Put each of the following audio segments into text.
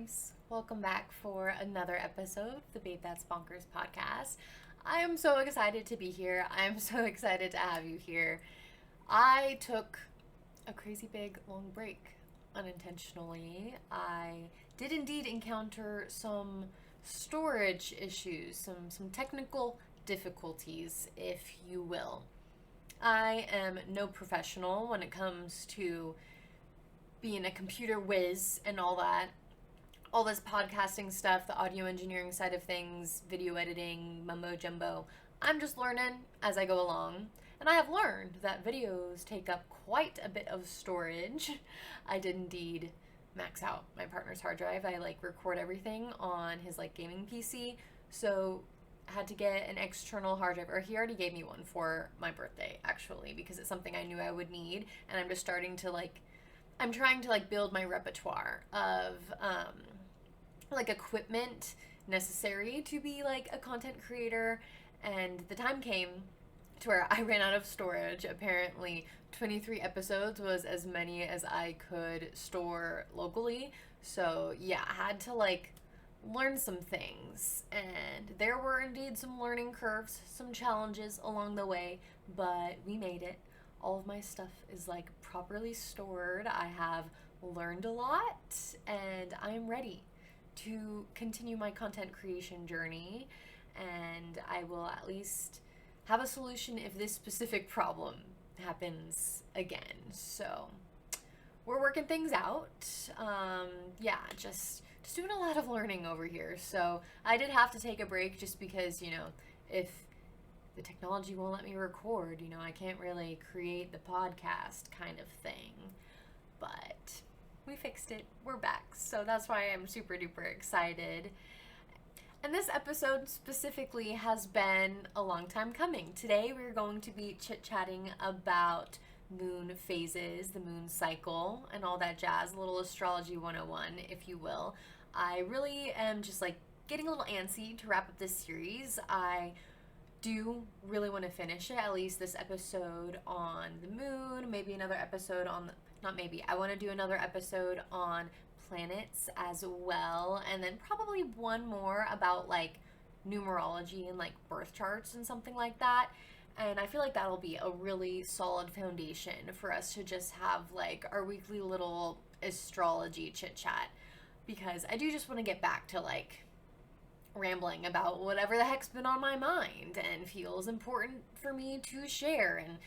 babes. Welcome back for another episode of the Babe That's Bonkers podcast. I am so excited to be here. I am so excited to have you here. I took a crazy big long break unintentionally. I did indeed encounter some storage issues, some technical difficulties, if you will. I am no professional when it comes to being a computer whiz and all that. All this podcasting stuff, the audio engineering side of things, video editing, mumbo jumbo. I'm just learning as I go along. And I have learned that videos take up quite a bit of storage. I did indeed max out my partner's hard drive. I record everything on his gaming PC. So I had to get an external hard drive, or he already gave me one for my birthday actually, because it's something I knew I would need. And I'm just starting to I'm trying to build my repertoire of equipment necessary to be a content creator. And the time came to where I ran out of storage. Apparently 23 episodes was as many as I could store locally. So yeah, I had to learn some things, and there were indeed some learning curves, some challenges along the way, but we made it. All of my stuff is properly stored. I have learned a lot, and I am ready to continue my content creation journey, and I will at least have a solution if this specific problem happens again. So we're working things out. Just doing a lot of learning over here. So I did have to take a break just because, if the technology won't let me record, I can't really create the podcast kind of thing. But we fixed it. We're back. So that's why I'm super duper excited. And this episode specifically has been a long time coming. Today we're going to be chit-chatting about moon phases, the moon cycle, and all that jazz, a little astrology 101, if you will. I really am just getting a little antsy to wrap up this series. I do really want to finish it, at least this episode on the moon, maybe another episode on I want to do another episode on planets as well, and then probably one more about numerology and birth charts and something like that. And I feel that'll be a really solid foundation for us to just have our weekly little astrology chit chat, because I do just want to get back to rambling about whatever the heck's been on my mind and feels important for me to share, and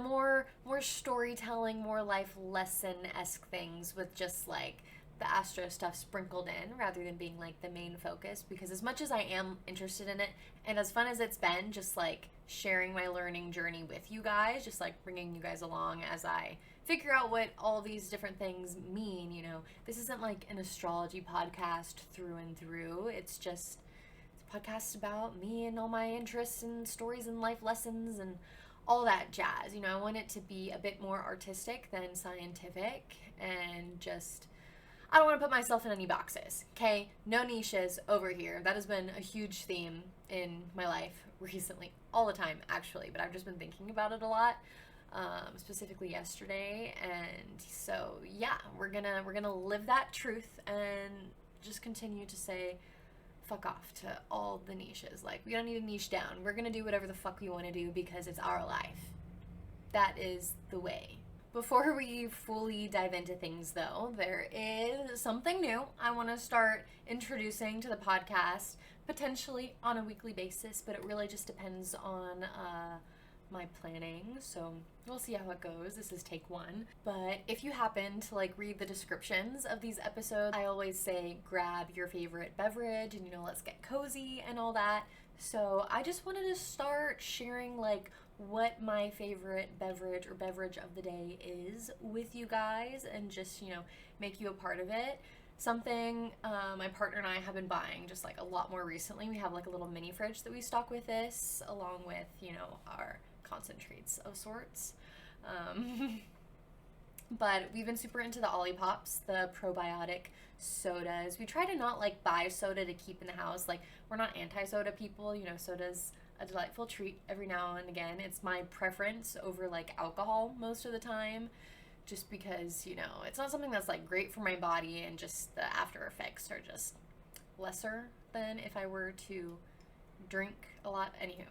more storytelling, more life lesson-esque things with just the astro stuff sprinkled in, rather than being the main focus. Because as much as I am interested in it, and as fun as it's been just sharing my learning journey with you guys, just bringing you guys along as I figure out what all these different things mean, this isn't an astrology podcast through and through. It's a podcast about me and all my interests and stories and life lessons and all that jazz. I want it to be a bit more artistic than scientific, and just, I don't want to put myself in any boxes, okay? No niches over here. That has been a huge theme in my life recently, all the time actually, but I've just been thinking about it a lot, specifically yesterday. And so yeah, we're gonna live that truth and just continue to say fuck off to all the niches. We don't need to niche down. We're gonna do whatever the fuck we want to do because it's our life. That is the way. Before we fully dive into things, though, there is something new I want to start introducing to the podcast, potentially on a weekly basis, but it really just depends on my planning, so we'll see how it goes. This is take one. But if you happen to read the descriptions of these episodes, I always say grab your favorite beverage and let's get cozy and all that. So I just wanted to start sharing what my favorite beverage or beverage of the day is with you guys, and just make you a part of it. Something my partner and I have been buying just a lot more recently. We have a little mini fridge that we stock with this, along with our concentrates of sorts. But we've been super into the Olippops, the probiotic sodas. We try to not buy soda to keep in the house. We're not anti-soda people. Soda's a delightful treat every now and again. It's my preference over alcohol most of the time, just because, you know, it's not something that's like great for my body, and just the after effects are just lesser than if I were to drink a lot. Anywho,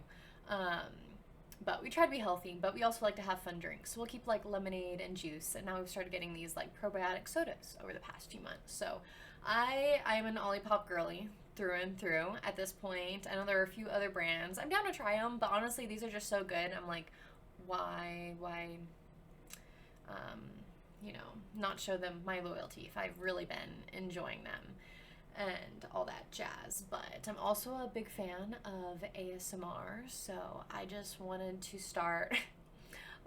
but we try to be healthy, but we also like to have fun drinks. So we'll keep like lemonade and juice, and now we've started getting these like probiotic sodas over the past few months. So I'm an Olipop girly through and through at this point. I know there are a few other brands. I'm down to try them, but honestly, these are just so good. I'm like, why, you know, not show them my loyalty if I've really been enjoying them and all that jazz. But I'm also a big fan of ASMR, so I just wanted to start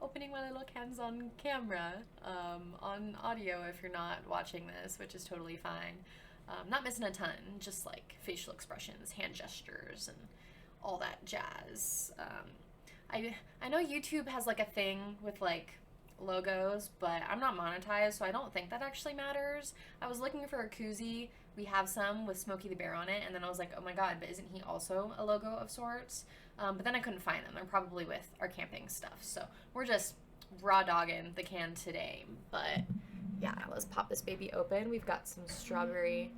opening my little cans on camera, on audio if you're not watching this, which is totally fine. Not missing a ton, just like facial expressions, hand gestures, and all that jazz. I know YouTube has like a thing with like logos, but I'm not monetized, so I don't think that actually matters. I was looking for a koozie. We have some with Smokey the Bear on it, and then I was like, oh my god, but isn't he also a logo of sorts? But then I couldn't find them. They're probably with our camping stuff, so we're just raw dogging the can today. But yeah, let's pop this baby open. We've got some strawberry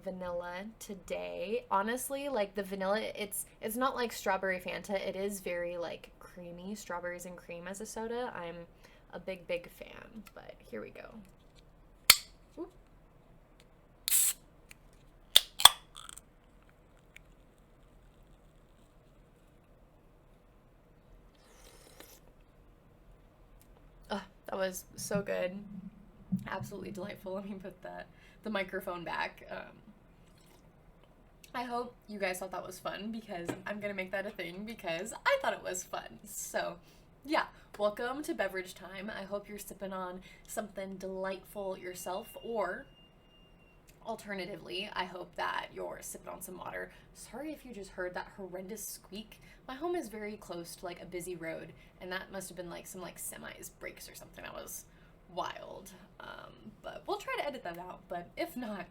vanilla today. Honestly, like the vanilla, it's not like strawberry Fanta. It is very like creamy, strawberries and cream as a soda. I'm a big fan, but here we go. Oop. That was so good. Absolutely delightful. Let me put the microphone back. I hope you guys thought that was fun, because I'm gonna make that a thing because I thought it was fun. So yeah, welcome to beverage time. I hope you're sipping on something delightful yourself, or alternatively, I hope that you're sipping on some water. Sorry if you just heard that horrendous squeak. My home is very close to like a busy road, and that must have been like some like semis brakes or something. That was wild. But we'll try to edit that out, but if not,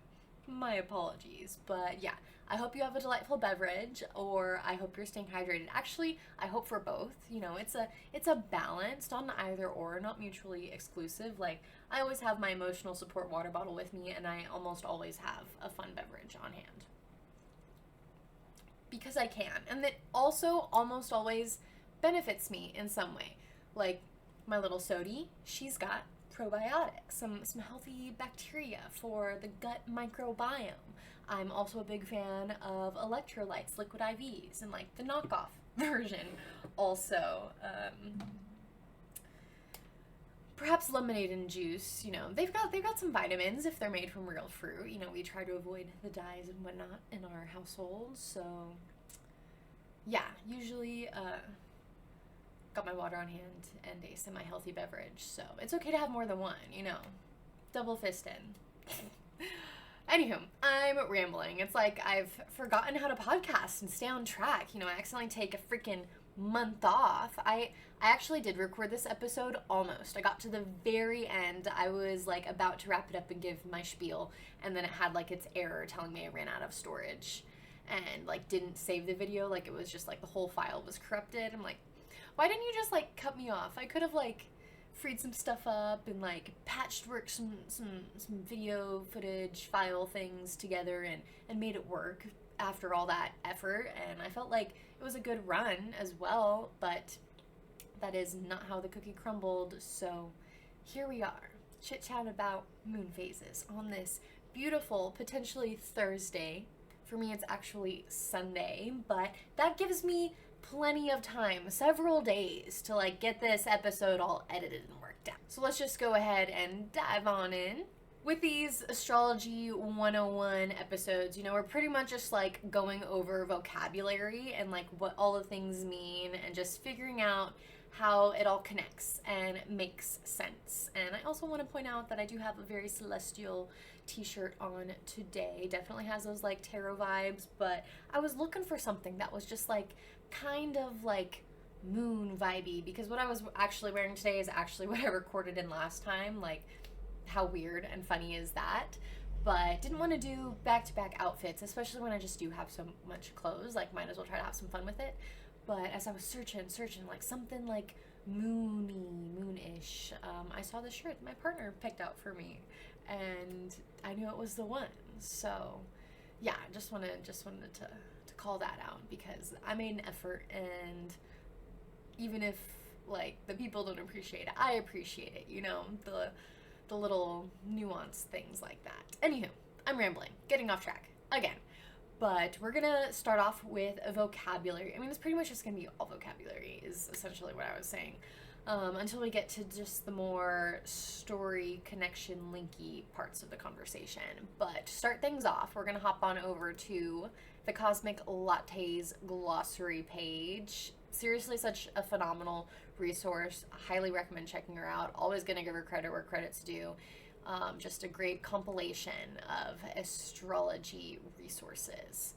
my apologies. But yeah, I hope you have a delightful beverage, or I hope you're staying hydrated. Actually, I hope for both. You know, it's a balance, not an either or, not mutually exclusive. Like, I always have my emotional support water bottle with me, and I almost always have a fun beverage on hand, because I can. And that also almost always benefits me in some way. Like my little sodie, she's got probiotics, some healthy bacteria for the gut microbiome. I'm also a big fan of electrolytes, liquid IVs, and like the knockoff version also. Perhaps lemonade and juice, you know, they've got some vitamins if they're made from real fruit. You know, we try to avoid the dyes and whatnot in our household. So yeah, usually got my water on hand and a semi-healthy beverage, so it's okay to have more than one, you know, double fisting. Anywho, I'm rambling. It's like I've forgotten how to podcast and stay on track. You know, I accidentally take a freaking month off. I actually did record this episode almost. I got to the very end. I was like about to wrap it up and give my spiel, and then it had like its error telling me I ran out of storage and like didn't save the video. Like it was just like the whole file was corrupted. I'm like, why didn't you just like cut me off? I could have like freed some stuff up and like patchwork some video footage file things together and made it work after all that effort. And I felt like it was a good run as well, but that is not how the cookie crumbled. So here we are, chit chat about moon phases on this beautiful, potentially Thursday. For me, it's actually Sunday, but that gives me plenty of time, several days, to like get this episode all edited and worked out. So let's just go ahead and dive on in. With these Astrology 101 episodes, you know, we're pretty much just like going over vocabulary and like what all the things mean, and just figuring out how it all connects and makes sense. And I also want to point out that I do have a very celestial t-shirt on today. Definitely has those like tarot vibes, but I was looking for something that was just like kind of like moon vibey, because what I was actually wearing today is actually what I recorded in last time. Like, how weird and funny is that? But didn't want to do back-to-back outfits, especially when I just do have so much clothes. Like, might as well try to have some fun with it. But as I was searching, like something like moonish, I saw the shirt my partner picked out for me, and I knew it was the one. So, yeah, just wanted to call that out because I made an effort, and even if like the people don't appreciate it, I appreciate it. You know, the little nuanced things like that. Anywho, I'm rambling, getting off track again. But we're gonna start off with a vocabulary. I mean, it's pretty much just gonna be all vocabulary, is essentially what I was saying. Until we get to just the more story, connection, linky parts of the conversation. But to start things off, we're gonna hop on over to the Cosmic Lattes glossary page. Seriously, such a phenomenal resource. I highly recommend checking her out. Always gonna give her credit where credit's due. Just a great compilation of astrology resources.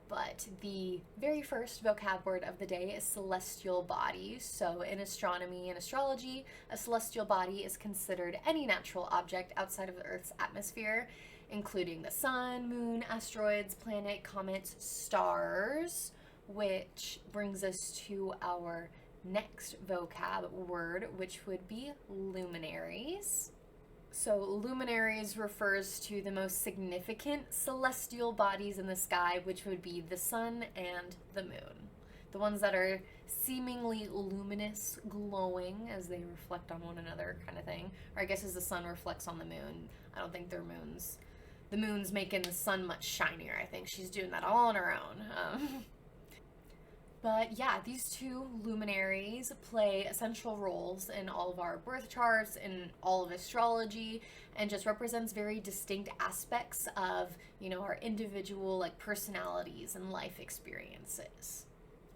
But the very first vocab word of the day is celestial body. So in astronomy and astrology, a celestial body is considered any natural object outside of the Earth's atmosphere, including the sun, moon, asteroids, planet, comets, stars, which brings us to our next vocab word, which would be luminaries. So luminaries refers to the most significant celestial bodies in the sky, which would be the sun and the moon. The ones that are seemingly luminous, glowing as they reflect on one another kind of thing. Or I guess as the sun reflects on the moon. I don't think they're moons. The moon's making the sun much shinier. I think she's doing that all on her own. But yeah, these two luminaries play essential roles in all of our birth charts, in all of astrology, and just represents very distinct aspects of, you know, our individual like personalities and life experiences.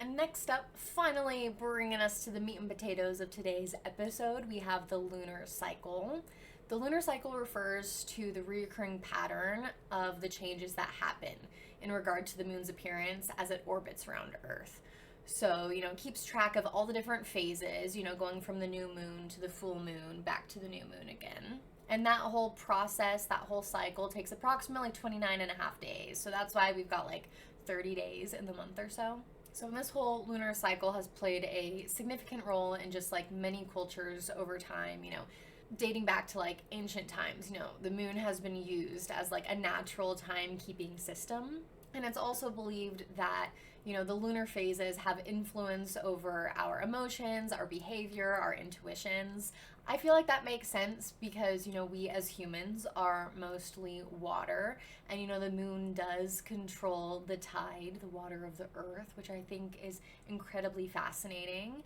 And next up, finally bringing us to the meat and potatoes of today's episode, we have the lunar cycle. The lunar cycle refers to the recurring pattern of the changes that happen in regard to the moon's appearance as it orbits around Earth. So, you know, it keeps track of all the different phases, you know, going from the new moon to the full moon, back to the new moon again. And that whole process, that whole cycle takes approximately 29 and a half days. So that's why we've got like 30 days in the month or so. So this whole lunar cycle has played a significant role in just like many cultures over time, you know, dating back to like ancient times. You know, the moon has been used as like a natural timekeeping system. And it's also believed that, you know, the lunar phases have influence over our emotions, our behavior, our intuitions. I feel like that makes sense because, you know, we as humans are mostly water, and, you know, the moon does control the tide, the water of the earth, which I think is incredibly fascinating.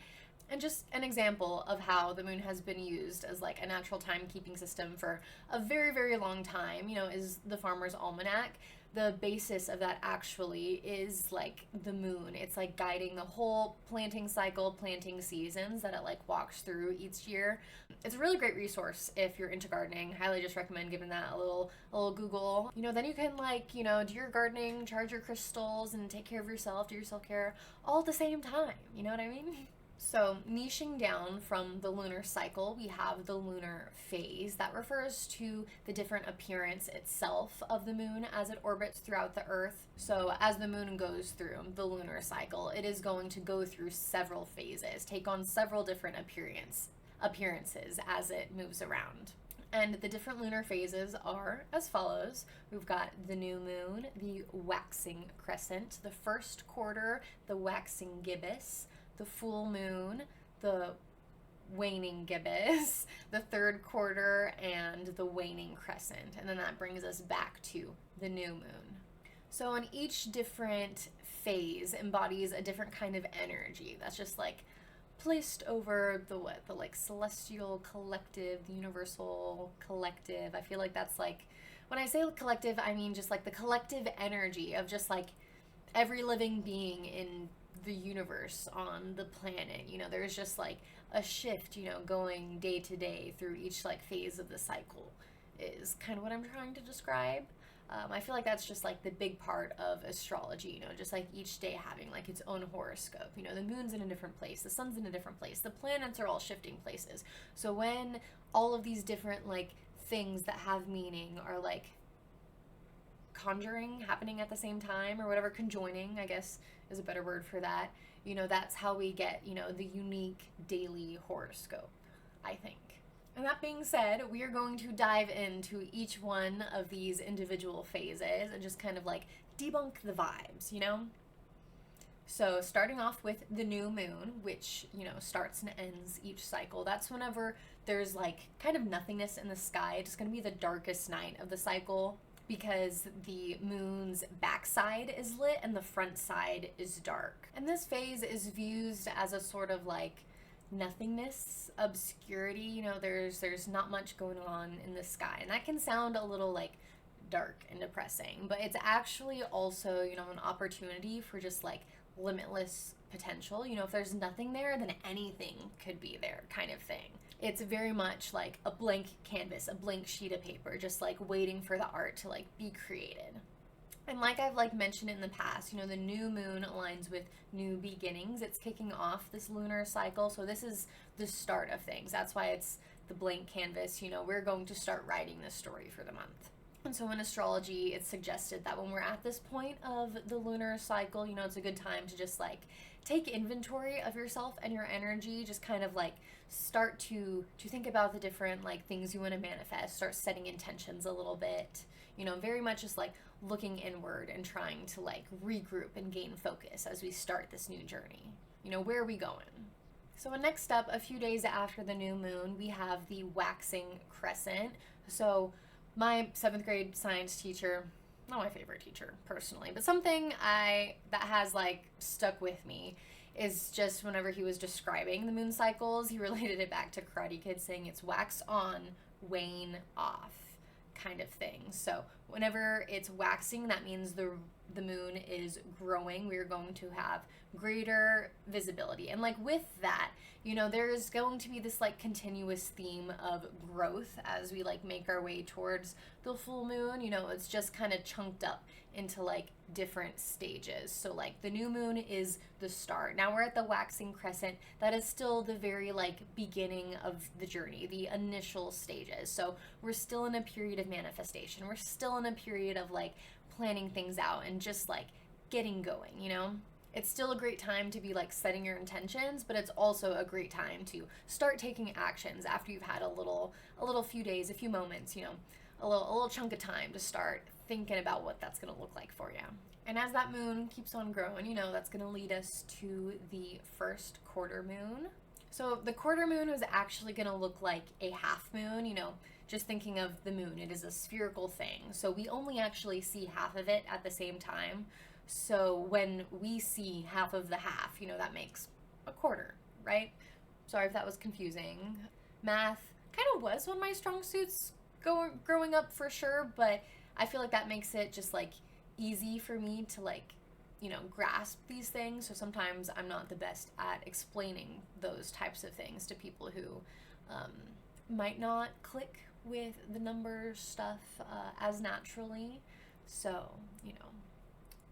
And just an example of how the moon has been used as like a natural timekeeping system for a very, very long time, you know, is the Farmer's Almanac. The basis of that actually is like the moon. It's like guiding the whole planting cycle, planting seasons that it like walks through each year. It's a really great resource if you're into gardening. Highly just recommend giving that a little Google. You know, then you can like, you know, do your gardening, charge your crystals, and take care of yourself, do your self-care all at the same time. You know what I mean? So niching down from the lunar cycle, we have the lunar phase that refers to the different appearance itself of the moon as it orbits throughout the earth. So as the moon goes through the lunar cycle, it is going to go through several phases, take on several different appearances as it moves around. And the different lunar phases are as follows. We've got the new moon, the waxing crescent, the first quarter, the waxing gibbous, the full moon, the waning gibbous, the third quarter, and the waning crescent. And then that brings us back to the new moon. So in each different phase embodies a different kind of energy that's just like placed over the like celestial collective, the universal collective. I feel like that's like, when I say collective, I mean just like the collective energy of just like every living being in the universe, on the planet. You know, there's just like a shift, you know, going day to day through each like phase of the cycle is kind of what I'm trying to describe. I feel like that's just like the big part of astrology, you know, just like each day having like its own horoscope. You know, the moon's in a different place, the sun's in a different place, the planets are all shifting places. So when all of these different like things that have meaning are like happening at the same time, or whatever, conjoining, I guess is a better word for that, You know, that's how we get, you know, the unique daily horoscope, I think. And that being said, we are going to dive into each one of these individual phases and just kind of like debunk the vibes, you know? So starting off with the new moon, which, you know, starts and ends each cycle. That's whenever there's like kind of nothingness in the sky. It's going to be the darkest night of the cycle because the moon's backside is lit and the front side is dark. And this phase is viewed as a sort of like nothingness, obscurity. You know, there's not much going on in the sky. And that can sound a little like dark and depressing, but it's actually also, you know, an opportunity for just like limitless potential. You know, if there's nothing there, then anything could be there, kind of thing. It's very much like a blank canvas, a blank sheet of paper, just like waiting for the art to like be created. And like I've like mentioned in the past, you know, the new moon aligns with new beginnings. It's kicking off this lunar cycle. So this is the start of things. That's why it's the blank canvas. You know, we're going to start writing this story for the month. And so in astrology, it's suggested that when we're at this point of the lunar cycle, you know, it's a good time to just like take inventory of yourself and your energy, just kind of like start to think about the different like things you want to manifest, start setting intentions a little bit, you know, very much just like looking inward and trying to like regroup and gain focus as we start this new journey. You know, where are we going? So next up, a few days after the new moon, we have the waxing crescent. So my 7th grade science teacher, not my favorite teacher personally, but something that has like stuck with me is just whenever he was describing the moon cycles, he related it back to Karate Kid, saying it's wax on, wane off kind of thing. So whenever it's waxing, that means the moon is growing. We're going to have greater visibility. And like with that, you know, there's going to be this like continuous theme of growth as we like make our way towards the full moon. You know, it's just kind of chunked up into like different stages. So like the new moon is the start. Now we're at the waxing crescent. That is still the very like beginning of the journey, the initial stages. So we're still in a period of manifestation. We're still in a period of like planning things out and just like getting going, you know? It's still a great time to be like setting your intentions, but it's also a great time to start taking actions after you've had a little few days, a few moments, you know, a little chunk of time to start thinking about what that's going to look like for you. And as that moon keeps on growing, you know, that's going to lead us to the first quarter moon. So the quarter moon is actually going to look like a half moon, you know, just thinking of the moon, it is a spherical thing. So we only actually see half of it at the same time. So when we see half of the half, you know, that makes a quarter, right? Sorry if that was confusing. Math kind of was one of my strong suits growing up for sure, but I feel like that makes it just like easy for me to like, you know, grasp these things. So sometimes I'm not the best at explaining those types of things to people who might not click with the numbers stuff as naturally. So, you know,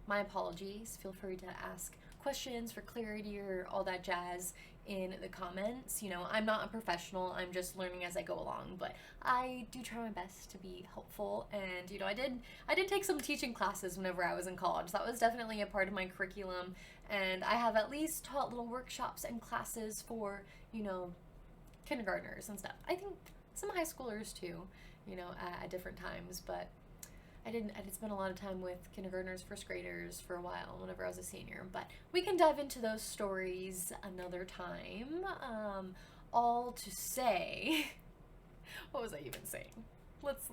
my apologies. Feel free to ask questions for clarity or all that jazz in the comments. You know, I'm not a professional. I'm just learning as I go along, but I do try my best to be helpful. And, you know, I did take some teaching classes whenever I was in college. That was definitely a part of my curriculum. And I have at least taught little workshops and classes for, you know, kindergartners and stuff. I think some high schoolers too, you know, at different times, but I did spend a lot of time with kindergartners, first graders for a while whenever I was a senior, but we can dive into those stories another time. All to say, what was I even saying? Let's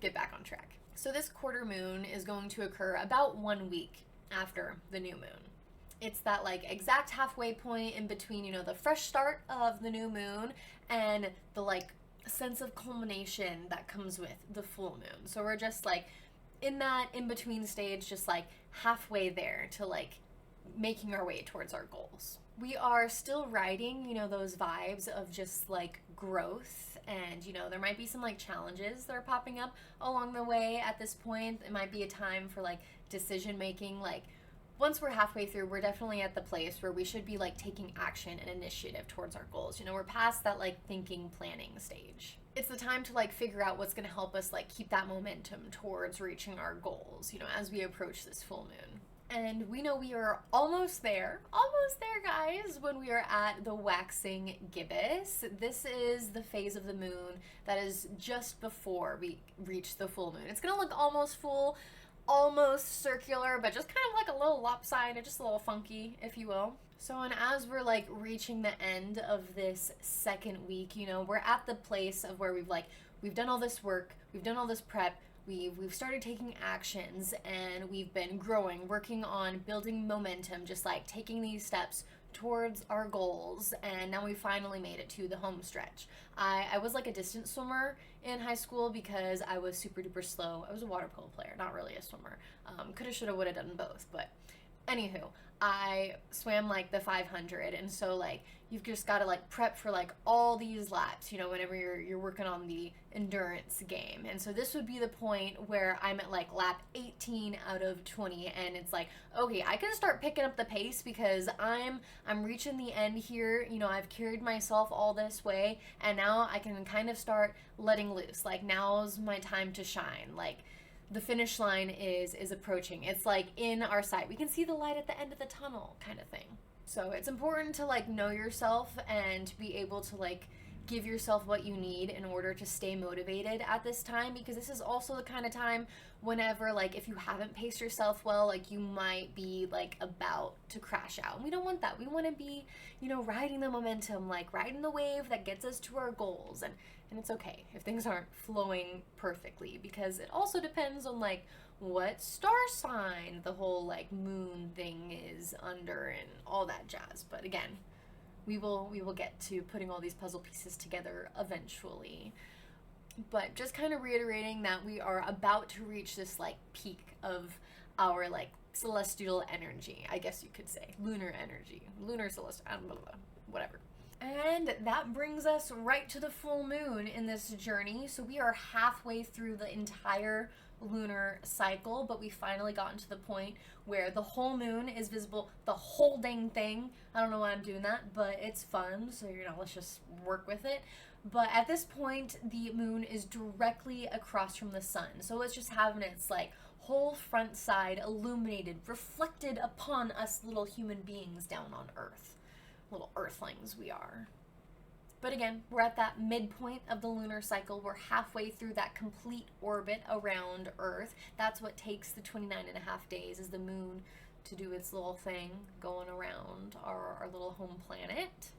get back on track. So this quarter moon is going to occur about 1 week after the new moon. It's that like exact halfway point in between, you know, the fresh start of the new moon and the like sense of culmination that comes with the full moon. So we're just like in that in-between stage, just like halfway there to like making our way towards our goals. We are still riding, you know, those vibes of just like growth, and you know, there might be some like challenges that are popping up along the way at this point. It might be a time for like decision making. Like once we're halfway through, we're definitely at the place where we should be like taking action and initiative towards our goals. You know, we're past that like thinking, planning stage. It's the time to like figure out what's going to help us like keep that momentum towards reaching our goals, you know, as we approach this full moon. And we know we are almost there, guys, when we are at the waxing gibbous. This is the phase of the moon that is just before we reach the full moon. It's gonna look almost full, almost circular, but just kind of like a little lopsided, just a little funky, if you will. So, and as we're like reaching the end of this second week, you know, we're at the place of where we've done all this work, we've done all this prep, we've started taking actions, and we've been growing, working on building momentum, just like taking these steps towards our goals, and now we finally made it to the home stretch. I was like a distance swimmer in high school because I was super duper slow. I was a water polo player, not really a swimmer. Coulda, shoulda, woulda done both, but anywho, I swam like the 500, and so like you've just got to like prep for like all these laps, you know, whenever you're working on the endurance game. And so this would be the point where I'm at like lap 18 out of 20, and it's like, okay, I can start picking up the pace because I'm reaching the end here. You know, I've carried myself all this way, and now I can kind of start letting loose. Like, now's my time to shine. Like, the finish line is approaching. It's like in our sight. We can see the light at the end of the tunnel, kind of thing. So it's important to like know yourself and to be able to like give yourself what you need in order to stay motivated at this time, because this is also the kind of time whenever like if you haven't paced yourself well, like you might be like about to crash out. And we don't want that. We want to be, you know, riding the momentum, like riding the wave that gets us to our goals. And it's okay if things aren't flowing perfectly, because it also depends on like what star sign the whole like moon thing is under and all that jazz. But again, we will get to putting all these puzzle pieces together eventually. But just kind of reiterating that we are about to reach this like peak of our like celestial energy, I guess you could say. Lunar energy. Lunar celestial, whatever. And that brings us right to the full moon in this journey. So we are halfway through the entire lunar cycle, but we finally gotten to the point where the whole moon is visible, the whole dang thing. I don't know why I'm doing that, but it's fun, so you know, let's just work with it. But at this point, the moon is directly across from the sun, so it's just having its like whole front side illuminated, reflected upon us little human beings down on Earth. Little earthlings we are. But again, we're at that midpoint of the lunar cycle. We're halfway through that complete orbit around Earth. That's what takes the 29.5 days, is the moon to do its little thing going around our little home planet.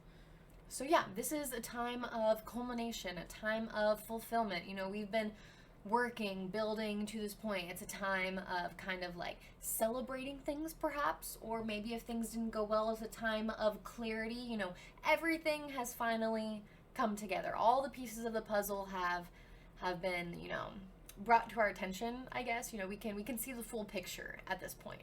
So yeah, this is a time of culmination, a time of fulfillment. You know, we've been working, building to this point. It's a time of kind of like celebrating things perhaps, or maybe if things didn't go well, it's a time of clarity. You know, everything has finally come together. All the pieces of the puzzle have been, you know, brought to our attention, I guess. You know, we can see the full picture at this point.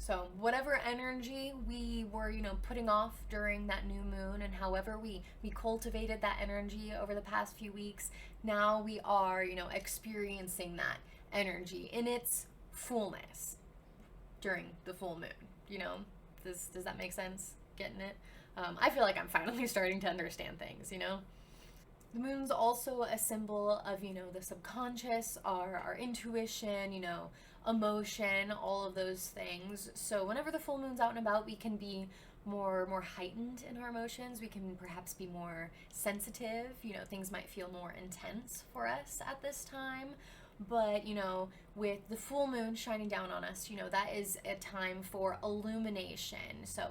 So whatever energy we were, you know, putting off during that new moon, and however we cultivated that energy over the past few weeks, now we are, you know, experiencing that energy in its fullness during the full moon. You know, does that make sense? Getting it? I feel like I'm finally starting to understand things, you know? The moon's also a symbol of, you know, the subconscious, our intuition, you know, emotion, all of those things. So whenever the full moon's out and about, we can be more heightened in our emotions. We can perhaps be more sensitive. You know, things might feel more intense for us at this time. But, you know, with the full moon shining down on us, you know, that is a time for illumination. So,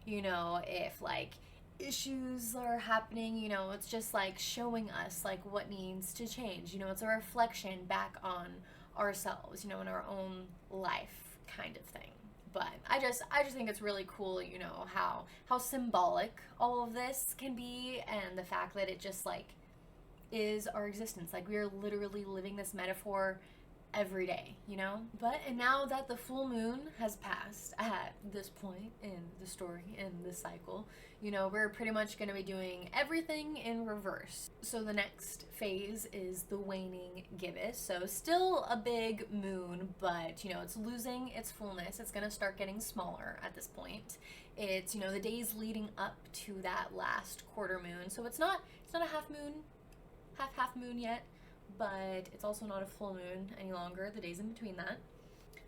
you know, if like issues are happening, you know, it's just like showing us like what needs to change. You know, it's a reflection back on ourselves, you know, in our own life kind of thing. But I just think it's really cool, you know, how symbolic all of this can be, and the fact that it just like is our existence. Like, we are literally living this metaphor every day, you know? And now that the full moon has passed at this point in the story, in the cycle, you know, we're pretty much going to be doing everything in reverse. So the next phase is the waning gibbous. So still a big moon, but, you know, it's losing its fullness. It's going to start getting smaller at this point. It's, you know, the days leading up to that last quarter moon. So it's not a half moon yet, but it's also not a full moon any longer, the days in between that.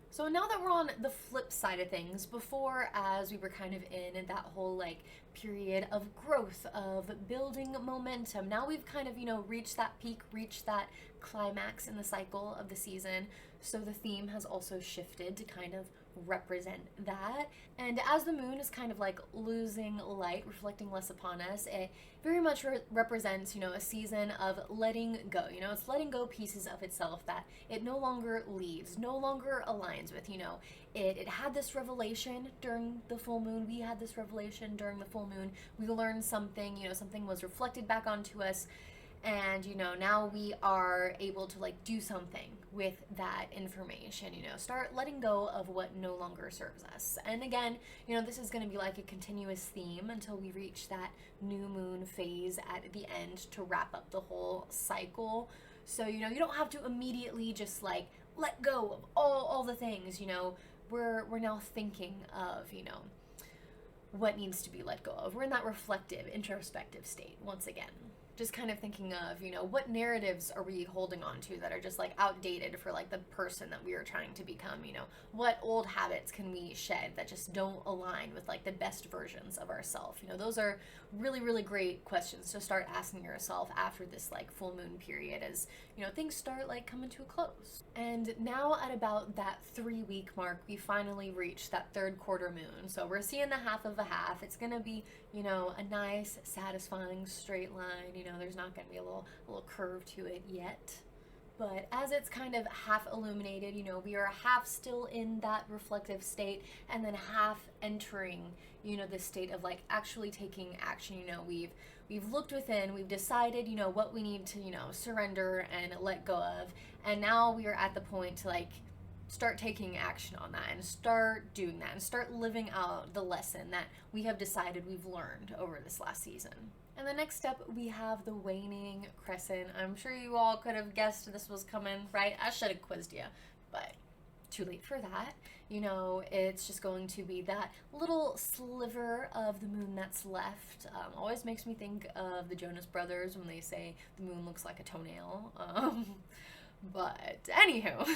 So now that we're on the flip side of things, before, as we were kind of in that whole like period of growth, of building momentum, now we've kind of, reached that peak, reached that climax in the cycle of the season. So the theme has also shifted to kind of represent that. And as the moon is kind of like losing light, reflecting less upon us, it very much represents, a season of letting go. It's letting go pieces of itself that it no longer leads, no longer aligns with. It had this revelation during the full moon. We had this revelation during the full moon. We learned something, something was reflected back onto us. And now we are able to like do something with that information, start letting go of what no longer serves us. And again, this is going to be like a continuous theme until we reach that new moon phase at the end to wrap up the whole cycle. So you don't have to immediately just like let go of all the things. We're now thinking of what needs to be let go of. We're in that reflective, introspective state once again. Just kind of thinking of, what narratives are we holding on to that are just like outdated for like the person that we are trying to become, what old habits can we shed that just don't align with like the best versions of ourselves. Those are really, really great questions to start asking yourself after this like full moon period as, things start like coming to a close. And now at about that 3-week mark, we finally reached that third quarter moon. So we're seeing the half of a half. It's going to be, a nice, satisfying straight line. There's not going to be a little curve to it yet. But as it's kind of half illuminated, we are half still in that reflective state and then half entering, this state of like actually taking action. We've looked within, we've decided, what we need to, surrender and let go of. And now we are at the point to like start taking action on that and start doing that and start living out the lesson that we have decided we've learned over this last season. And the next step, we have the waning crescent. I'm sure you all could have guessed this was coming, right? I should have quizzed you, but too late for that. It's just going to be that little sliver of the moon that's left. Always makes me think of the Jonas Brothers when they say the moon looks like a toenail. But anywho.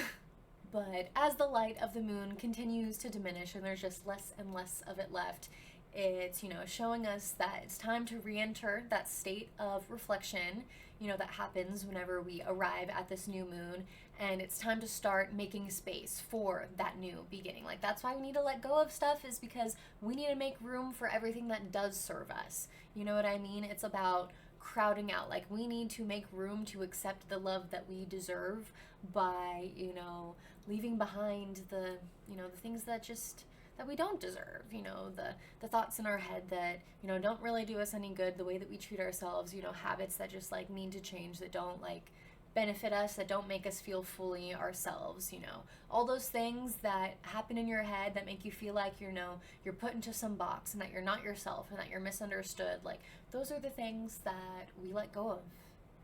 But as the light of the moon continues to diminish and there's just less and less of it left, it's, showing us that it's time to re-enter that state of reflection, that happens whenever we arrive at this new moon. And it's time to start making space for that new beginning. Like, that's why we need to let go of stuff, is because we need to make room for everything that does serve us. You know what I mean? It's about crowding out. Like, we need to make room to accept the love that we deserve by, leaving behind the things that we don't deserve, the thoughts in our head that, don't really do us any good, the way that we treat ourselves, habits that just like need to change, that don't like benefit us, that don't make us feel fully ourselves, all those things that happen in your head that make you feel like, you're put into some box and that you're not yourself and that you're misunderstood. Like, those are the things that we let go of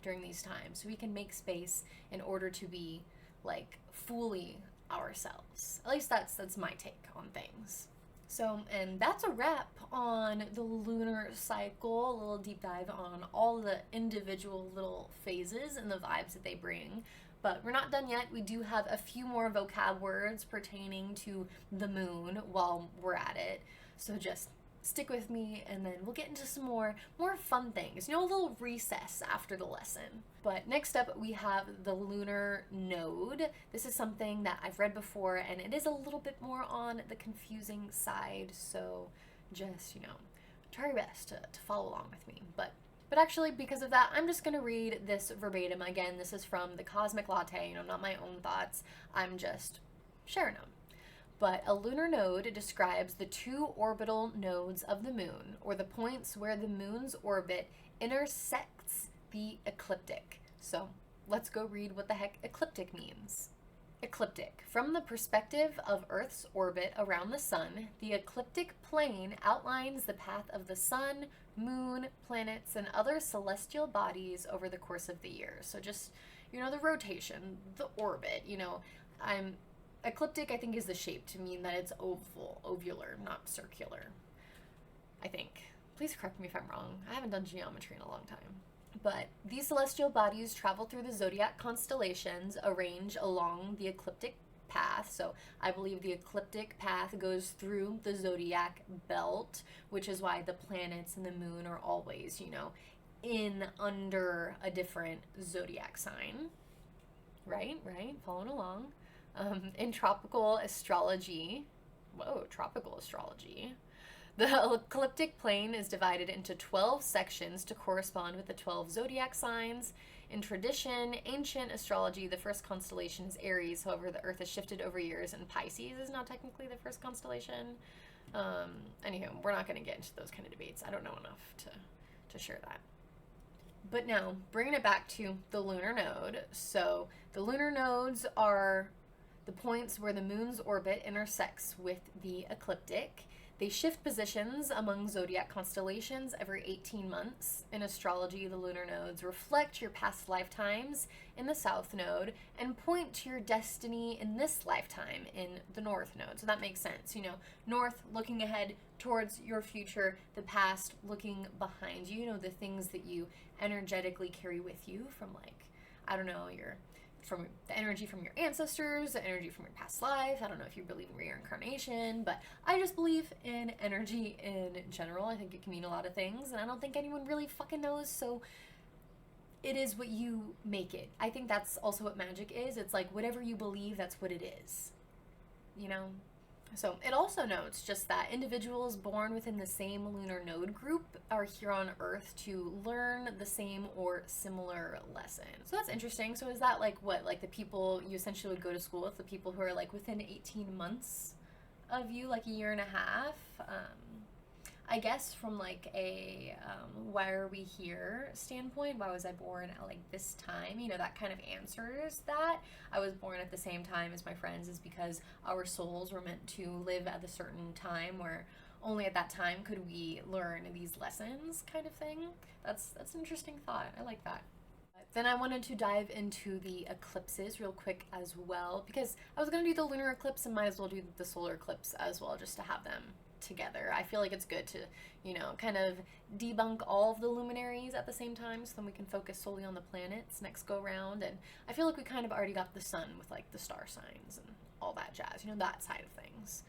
during these times, so we can make space in order to be like fully ourselves. At least that's my take on things. So, and that's a wrap on the lunar cycle, a little deep dive on all the individual little phases and the vibes that they bring. But we're not done yet. We do have a few more vocab words pertaining to the moon while we're at it. So just stick with me, and then we'll get into some more fun things. A little recess after the lesson. But next up, we have the lunar node. This is something that I've read before, and it is a little bit more on the confusing side. So just, try your best to follow along with me. But actually, because of that, I'm just going to read this verbatim. Again, this is from the Cosmic Latte, not my own thoughts. I'm just sharing them. But a lunar node describes the two orbital nodes of the moon, or the points where the moon's orbit intersects the ecliptic. So let's go read what the heck ecliptic means. Ecliptic. From the perspective of Earth's orbit around the sun, the ecliptic plane outlines the path of the sun, moon, planets, and other celestial bodies over the course of the year. So just, the rotation, the orbit, Ecliptic, I think, is the shape to mean that it's ovular, not circular, I think. Please correct me if I'm wrong. I haven't done geometry in a long time. But these celestial bodies travel through the zodiac constellations arranged along the ecliptic path. So I believe the ecliptic path goes through the zodiac belt, which is why the planets and the moon are always, in under a different zodiac sign. Right? Following along. In tropical astrology, the ecliptic plane is divided into 12 sections to correspond with the 12 zodiac signs. In tradition, ancient astrology, the first constellation is Aries. However, the Earth has shifted over years, and Pisces is now technically the first constellation. Anywho, we're not going to get into those kind of debates. I don't know enough to share that. But now, bringing it back to the lunar node. So, the lunar nodes are the points where the moon's orbit intersects with the ecliptic. They shift positions among zodiac constellations every 18 months. In astrology, the lunar nodes reflect your past lifetimes in the south node and point to your destiny in this lifetime in the north node. So that makes sense. North looking ahead towards your future, the past looking behind you, the things that you energetically carry with you from from the energy from your ancestors, the energy from your past life. I don't know if you believe in reincarnation, but I just believe in energy in general. I think it can mean a lot of things, and I don't think anyone really fucking knows, so it is what you make it. I think that's also what magic is. It's like whatever you believe, that's what it is. So it also notes just that individuals born within the same lunar node group are here on Earth to learn the same or similar lessons. So that's interesting. So is that like the people you essentially would go to school with, the people who are like within 18 months of you, like a year and a half? I guess from like a why are we here standpoint, why was I born at like this time, that kind of answers that. I was born at the same time as my friends is because our souls were meant to live at a certain time where only at that time could we learn these lessons, kind of thing. That's an interesting thought. I like that. Then I wanted to dive into the eclipses real quick as well, because I was going to do the lunar eclipse and might as well do the solar eclipse as well, just to have them together. I feel like it's good to, kind of debunk all of the luminaries at the same time, so then we can focus solely on the planets next go round. And I feel like we kind of already got the sun with like the star signs and all that jazz, that side of things.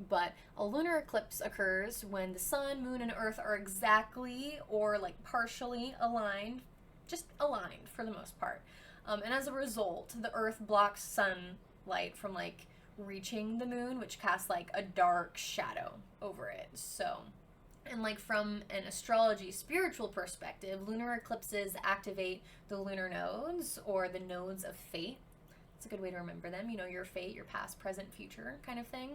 But a lunar eclipse occurs when the sun, moon, and earth are exactly or like partially aligned, just aligned for the most part. And as a result, the earth blocks sunlight from like reaching the moon, which casts like a dark shadow over it. So, and like from an astrology spiritual perspective, lunar eclipses activate the lunar nodes or the nodes of fate. It's a good way to remember them, your fate, your past, present, future kind of thing.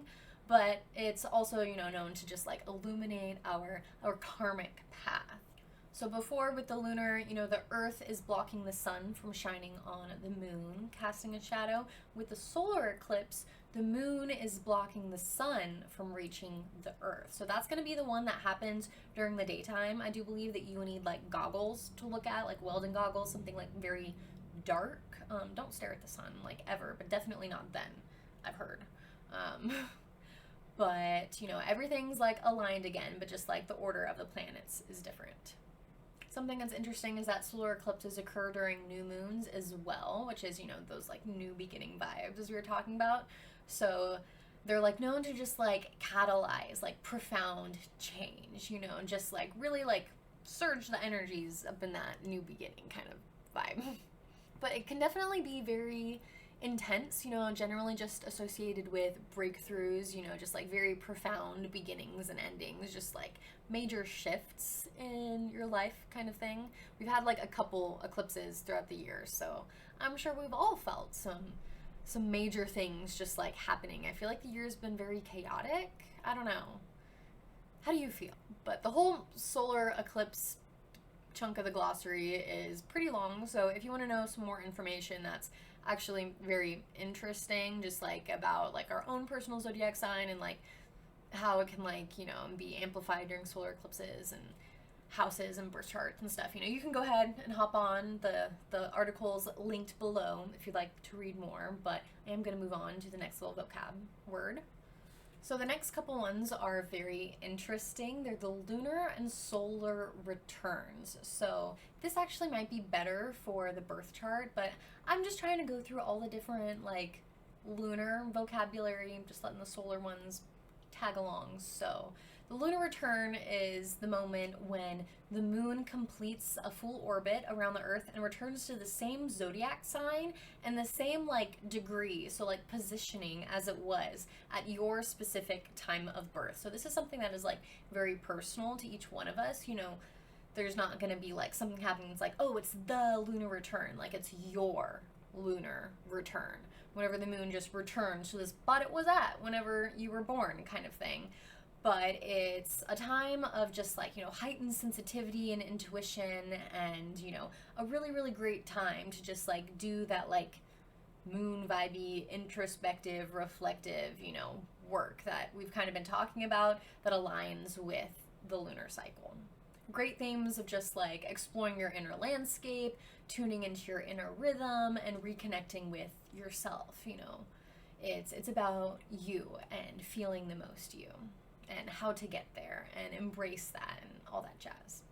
But it's also, known to just like illuminate our karmic path. So before with the lunar, the earth is blocking the sun from shining on the moon, casting a shadow. With the solar eclipse, the moon is blocking the sun from reaching the earth. So that's going to be the one that happens during the daytime. I do believe that you need like goggles to look at, like welding goggles, something like very dark. Don't stare at the sun like ever, but definitely not then, I've heard. But, everything's like aligned again, but just like the order of the planets is different. Something that's interesting is that solar eclipses occur during new moons as well, which is, those like new beginning vibes as we were talking about. So they're like known to just like catalyze like profound change, and just like really like surge the energies up in that new beginning kind of vibe. But it can definitely be very intense, generally just associated with breakthroughs, just like very profound beginnings and endings, just like major shifts in your life kind of thing. We've had like a couple eclipses throughout the year, so I'm sure we've all felt some major things just like happening. I feel like the year's been very chaotic. I don't know. How do you feel? But the whole solar eclipse chunk of the glossary is pretty long, so if you want to know some more information that's actually very interesting, just like about like our own personal zodiac sign and like how it can like be amplified during solar eclipses and houses and birth charts and stuff, you can go ahead and hop on the articles linked below if you'd like to read more. But I am going to move on to the next little vocab word. So the next couple ones are very interesting. They're the lunar and solar returns. So this actually might be better for the birth chart, but I'm just trying to go through all the different like lunar vocabulary. I'm just letting the solar ones tag along. So the lunar return is the moment when the moon completes a full orbit around the earth and returns to the same zodiac sign and the same like degree, so like positioning as it was at your specific time of birth. So this is something that is like very personal to each one of us. You know, there's not going to be like something happening that's like, oh, it's the lunar return. Like it's your lunar return. Whenever the moon just returns to the spot it was at whenever you were born, kind of thing. But it's a time of just like, you know, heightened sensitivity and intuition, and, you know, a really, really great time to just like do that like moon vibey, introspective, reflective, you know, work that we've kind of been talking about that aligns with the lunar cycle. Great themes of just like exploring your inner landscape, tuning into your inner rhythm, and reconnecting with yourself. You know, it's about you and feeling the most you, and how to get there and embrace that and all that jazz.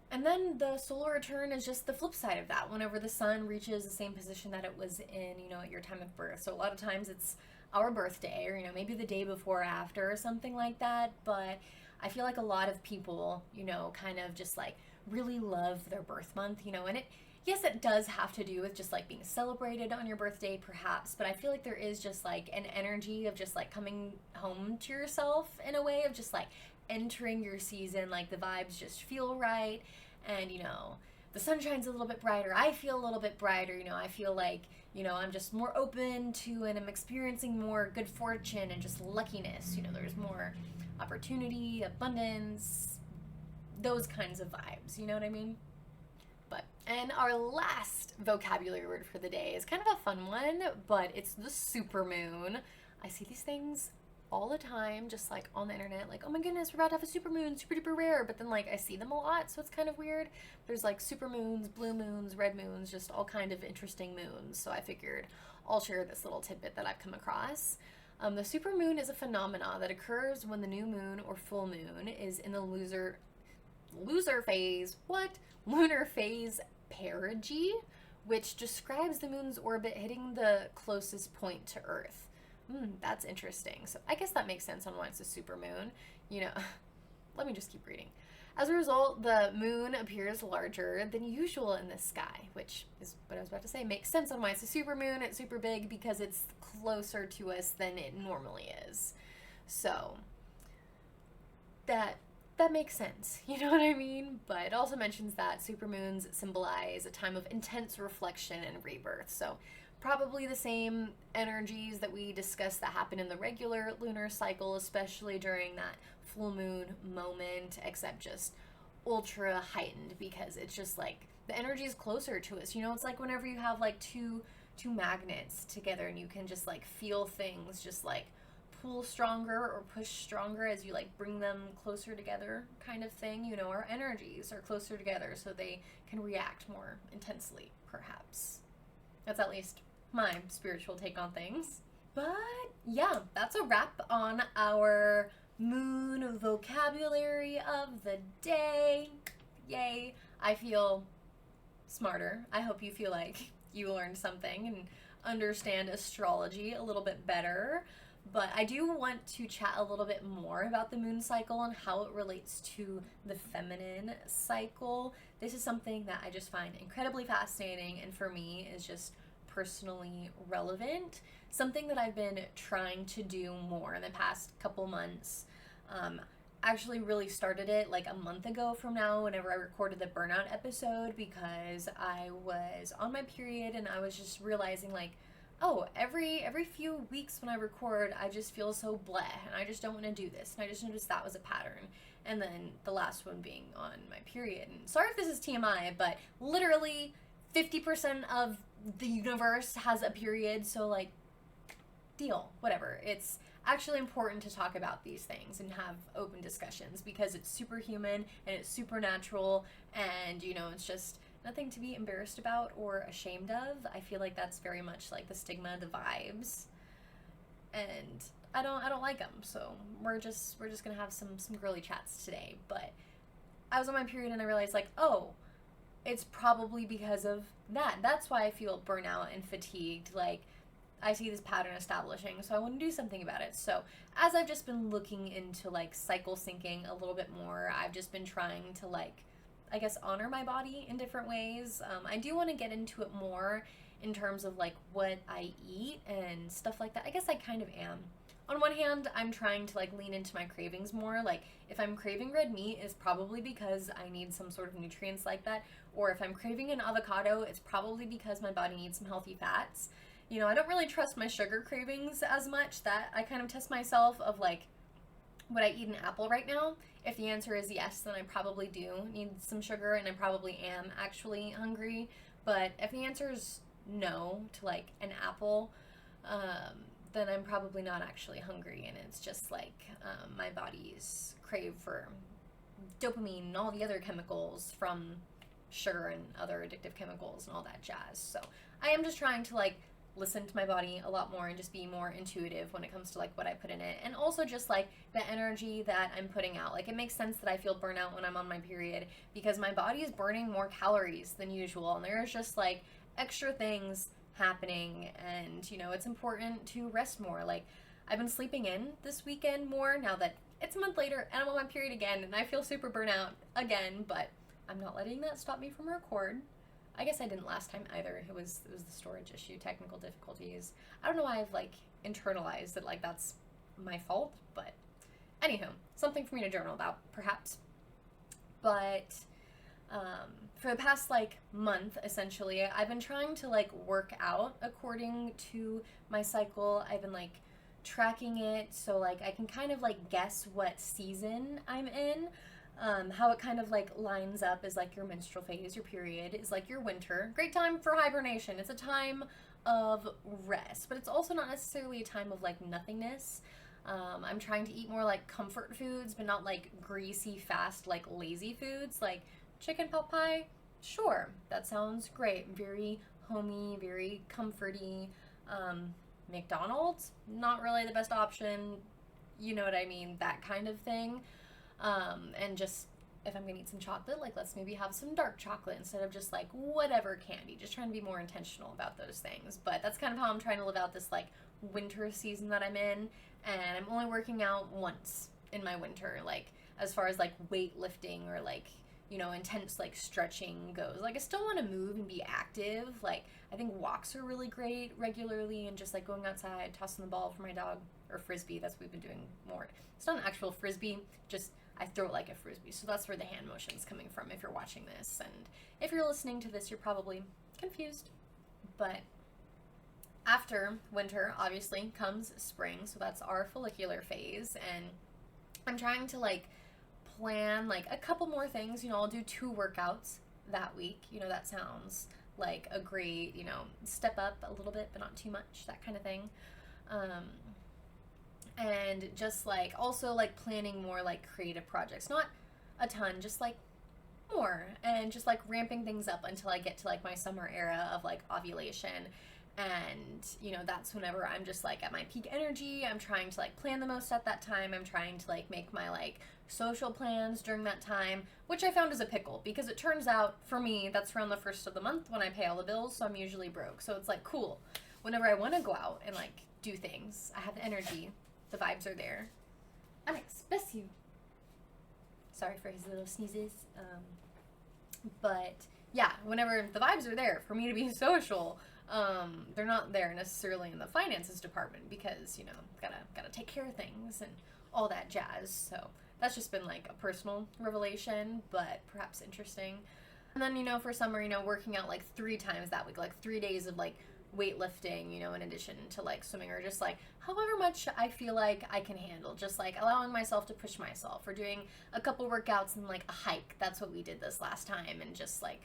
And then the solar return is just the flip side of that, whenever the sun reaches the same position that it was in, you know, at your time of birth. So a lot of times it's our birthday, or, you know, maybe the day before or after or something like that. But I feel like a lot of people, you know, kind of just like really love their birth month, you know, and yes, it does have to do with just like being celebrated on your birthday perhaps, but I feel like there is just like an energy of just like coming home to yourself in a way of just like entering your season, like the vibes just feel right, and, you know, the sun shines a little bit brighter, I feel a little bit brighter, you know, I feel like, you know, I'm just more open to and I'm experiencing more good fortune and just luckiness, you know, there's more opportunity, abundance, those kinds of vibes, you know what I mean? And our last vocabulary word for the day is kind of a fun one, but it's the supermoon. I see these things all the time, just like on the internet, like, oh my goodness, we're about to have a supermoon, super duper rare, but then like I see them a lot, so it's kind of weird. There's like supermoons, blue moons, red moons, just all kind of interesting moons, so I figured I'll share this little tidbit that I've come across. The supermoon is a phenomena that occurs when the new moon or full moon is in the lunar phase perigee, which describes the moon's orbit hitting the closest point to Earth. That's interesting. So I guess that makes sense on why it's a supermoon. You know, let me just keep reading. As a result, the moon appears larger than usual in the sky, which is what I was about to say. Makes sense on why it's a supermoon. It's super big because it's closer to us than it normally is. So that makes sense, you know what I mean? But it also mentions that supermoons symbolize a time of intense reflection and rebirth. So probably the same energies that we discussed that happen in the regular lunar cycle, especially during that full moon moment, except just ultra heightened, because it's just like the energy is closer to us. You know, it's like whenever you have like two magnets together and you can just like feel things just like pull stronger or push stronger as you like bring them closer together, kind of thing. You know, our energies are closer together so they can react more intensely, perhaps. That's at least my spiritual take on things. But yeah, that's a wrap on our moon vocabulary of the day. Yay. I feel smarter. I hope you feel like you learned something and understand astrology a little bit better. But I do want to chat a little bit more about the moon cycle and how it relates to the feminine cycle. This is something that I just find incredibly fascinating, and for me is just personally relevant. Something that I've been trying to do more in the past couple months. Actually really started it like a month ago from now whenever I recorded the burnout episode, because I was on my period and I was just realizing like, oh, every few weeks when I record, I just feel so bleh, and I just don't want to do this. And I just noticed that was a pattern. And then the last one being on my period. And sorry if this is TMI, but literally 50% of the universe has a period, so like, deal, whatever. It's actually important to talk about these things and have open discussions because it's superhuman and it's supernatural, and, you know, it's just nothing to be embarrassed about or ashamed of. I feel like that's very much like the stigma, the vibes. And I don't like them. So we're just gonna have some girly chats today. But I was on my period and I realized like, oh, it's probably because of that. That's why I feel burnout and fatigued. Like, I see this pattern establishing, so I want to do something about it. So as I've just been looking into like cycle syncing a little bit more, I've just been trying to like, I guess, honor my body in different ways. I do want to get into it more in terms of like what I eat and stuff like that. I guess I kind of am. On one hand, I'm trying to like lean into my cravings more. Like, if I'm craving red meat, it's probably because I need some sort of nutrients like that. Or if I'm craving an avocado, it's probably because my body needs some healthy fats. You know, I don't really trust my sugar cravings as much. That I kind of test myself of like, would I eat an apple right now? If the answer is yes, then I probably do need some sugar and I probably am actually hungry. But if the answer is no to like an apple, then I'm probably not actually hungry, and it's just like my body's crave for dopamine and all the other chemicals from sugar and other addictive chemicals and all that jazz. So I am just trying to like listen to my body a lot more and just be more intuitive when it comes to like what I put in it, and also just like the energy that I'm putting out. Like, it makes sense that I feel burnout when I'm on my period because my body is burning more calories than usual, and there's just like extra things happening, and you know, it's important to rest more. Like, I've been sleeping in this weekend more now that it's a month later and I'm on my period again, and I feel super burnout again, but I'm not letting that stop me from record. I guess I didn't last time either. It was the storage issue, technical difficulties. I don't know why I've like internalized that like that's my fault, but anywho, something for me to journal about perhaps. But for the past like month, essentially, I've been trying to like work out according to my cycle. I've been like tracking it so like I can kind of like guess what season I'm in. How it kind of like lines up is like your menstrual phase, your period is like your winter. Great time for hibernation. It's a time of rest, but it's also not necessarily a time of like nothingness. I'm trying to eat more like comfort foods, but not like greasy, fast, like lazy foods. Like chicken pot pie, sure, that sounds great. Very homey, very comforty. McDonald's, not really the best option. You know what I mean? That kind of thing. And just, if I'm gonna eat some chocolate, like let's maybe have some dark chocolate instead of just like whatever candy. Just trying to be more intentional about those things. But that's kind of how I'm trying to live out this like winter season that I'm in. And I'm only working out once in my winter, like as far as like weightlifting or like, you know, intense like stretching goes. Like, I still want to move and be active. Like, I think walks are really great regularly, and just like going outside, tossing the ball for my dog, or frisbee. That's what we've been doing more. It's not an actual frisbee, just I throw it like a frisbee. So that's where the hand motion's coming from if you're watching this. And if you're listening to this, you're probably confused. But after winter, obviously, comes spring. So that's our follicular phase. And I'm trying to like plan like a couple more things. You know, I'll do 2 workouts that week. You know, that sounds like a great, you know, step up a little bit, but not too much, that kind of thing. And just like also like planning more like creative projects, not a ton, just like more, and just like ramping things up until I get to like my summer era of like ovulation. And you know, that's whenever I'm just like at my peak energy. I'm trying to like plan the most at that time. I'm trying to like make my like social plans during that time, which I found is a pickle, because it turns out for me that's around the first of the month when I pay all the bills, so I'm usually broke. So it's like cool, whenever I want to go out and like do things, I have the energy, the vibes are there. I bless you. Sorry for his little sneezes. But yeah, whenever the vibes are there for me to be social, they're not there necessarily in the finances department, because you know, gotta take care of things and all that jazz. So that's just been like a personal revelation, but perhaps interesting. And then, you know, for summer, you know, working out like 3 times that week, like 3 days of like weightlifting, you know, in addition to like swimming, or just like however much I feel like I can handle, just like allowing myself to push myself, or doing a couple workouts and like a hike. That's what we did this last time. And just like,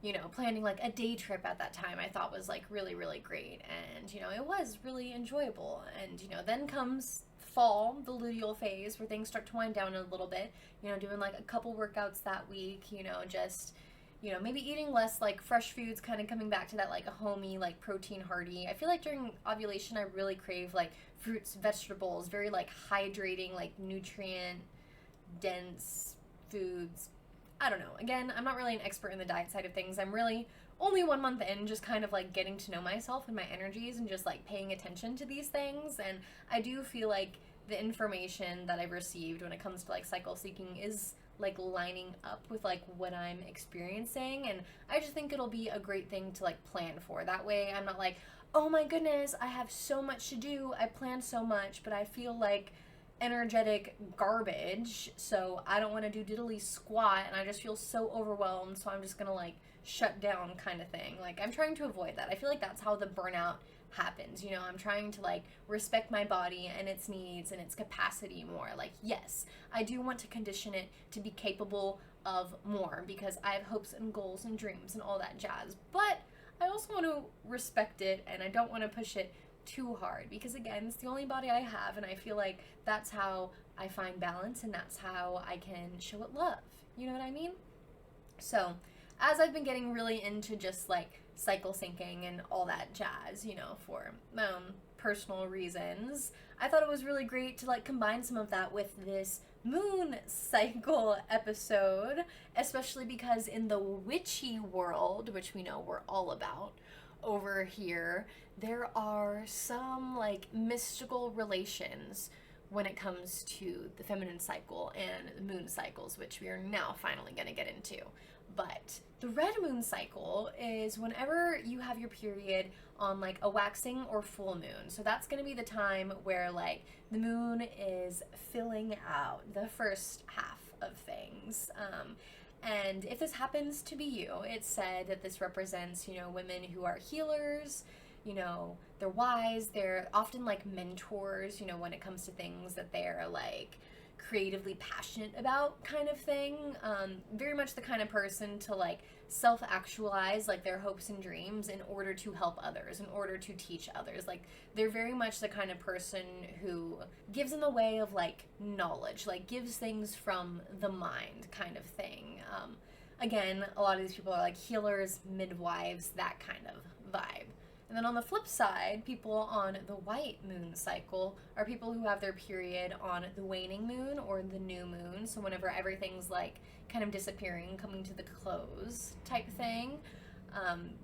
you know, planning like a day trip at that time I thought was like really, really great. And, you know, it was really enjoyable. And, you know, then comes fall, the luteal phase, where things start to wind down a little bit, you know, doing like a couple workouts that week, you know, just you know, maybe eating less like fresh foods, kind of coming back to that like a homey, like protein hearty. I feel like during ovulation I really crave like fruits, vegetables, very like hydrating, like nutrient dense foods. I don't know. Again, I'm not really an expert in the diet side of things. I'm really only 1 month in, just kind of like getting to know myself and my energies and just like paying attention to these things. And I do feel like the information that I've received when it comes to like cycle seeking is like lining up with like what I'm experiencing, and I just think it'll be a great thing to like plan for. That way I'm not like, oh my goodness, I have so much to do, I plan so much, but I feel like energetic garbage, so I don't want to do diddly squat and I just feel so overwhelmed, so I'm just gonna like shut down kind of thing. Like, I'm trying to avoid that. I feel like that's how the burnout happens. You know, I'm trying to like respect my body and its needs and its capacity more. Like, yes, I do want to condition it to be capable of more because I have hopes and goals and dreams and all that jazz, but I also want to respect it and I don't want to push it too hard because, again, it's the only body I have, and I feel like that's how I find balance and that's how I can show it love. You know what I mean? So as I've been getting really into just like cycle syncing and all that jazz, you know, for my own personal reasons, I thought it was really great to like combine some of that with this moon cycle episode, especially because in the witchy world, which we know we're all about over here, there are some like mystical relations when it comes to the feminine cycle and the moon cycles, which we are now finally going to get into. But the red moon cycle is whenever you have your period on like a waxing or full moon. So that's going to be the time where like the moon is filling out the first half of things. And if this happens to be you, it's said that this represents, you know, women who are healers, you know, they're wise, they're often like mentors, you know, when it comes to things that they're like creatively passionate about kind of thing. Very much the kind of person to like self-actualize like their hopes and dreams in order to help others, in order to teach others. Like, they're very much the kind of person who gives in the way of like knowledge, like gives things from the mind kind of thing. Again, a lot of these people are like healers, midwives, that kind of vibe. And then on the flip side, people on the white moon cycle are people who have their period on the waning moon or the new moon. So whenever everything's like kind of disappearing, coming to the close type thing,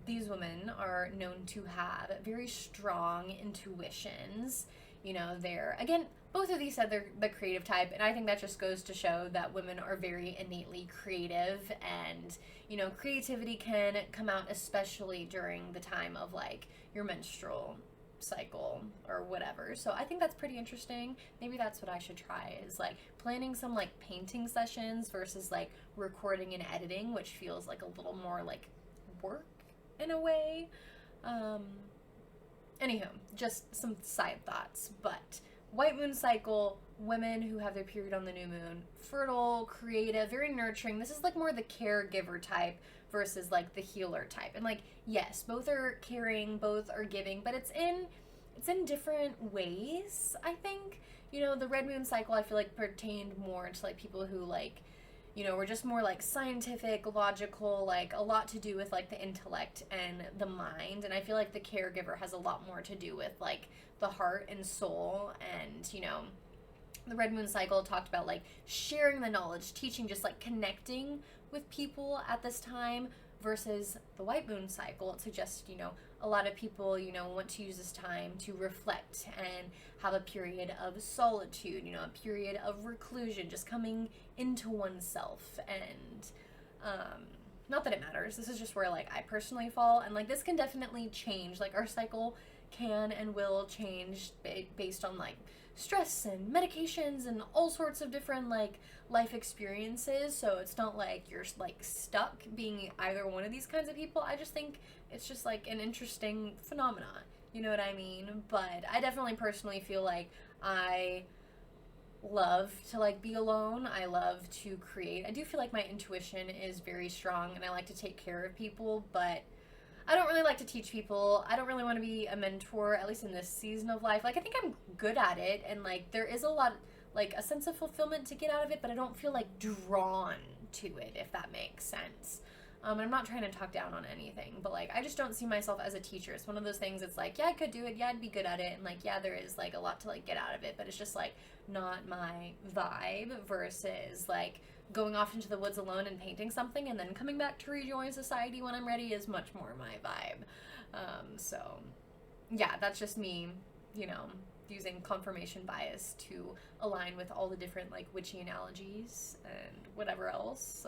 these women are known to have very strong intuitions. You know, they're, again, both of these said they're the creative type, and I think that just goes to show that women are very innately creative, and, you know, creativity can come out especially during the time of, like, your menstrual cycle or whatever. So I think that's pretty interesting. Maybe that's what I should try, is, like, planning some, like, painting sessions versus, like, recording and editing, which feels like a little more, like, work in a way. Anywho, just some side thoughts, but white moon cycle, women who have their period on the new moon, fertile, creative, very nurturing. This is like more the caregiver type versus like the healer type. And like, yes, both are caring, both are giving, but it's in different ways, I think. You know, the red moon cycle I feel like pertained more to like people who like, you know, we're just more like scientific, logical, like a lot to do with like the intellect and the mind. And I feel like the caregiver has a lot more to do with like the heart and soul. And, you know, the red moon cycle talked about like sharing the knowledge, teaching, just like connecting with people at this time, versus the white moon cycle. It suggests, you know, a lot of people, you know, want to use this time to reflect and have a period of solitude, you know, a period of reclusion, just coming into oneself. And not that it matters, this is just where like I personally fall, and like this can definitely change. Like, our cycle can and will change based on like stress and medications and all sorts of different like life experiences. So it's not like you're like stuck being either one of these kinds of people. I just think it's just like an interesting phenomenon, you know what I mean? But I definitely personally feel like I love to like be alone. I love to create. I do feel like my intuition is very strong and I like to take care of people, but I don't really like to teach people. I don't really want to be a mentor, at least in this season of life. Like, I think I'm good at it, and like there is a lot, like a sense of fulfillment to get out of it, but I don't feel like drawn to it, if that makes sense. I'm not trying to talk down on anything, but like I just don't see myself as a teacher. It's one of those things. It's like, yeah, I could do it. Yeah, I'd be good at it, and like, yeah, there is like a lot to like get out of it, but it's just like not my vibe. Versus like going off into the woods alone and painting something, and then coming back to rejoin society when I'm ready is much more my vibe. So yeah, that's just me, you know, using confirmation bias to align with all the different like witchy analogies and whatever else.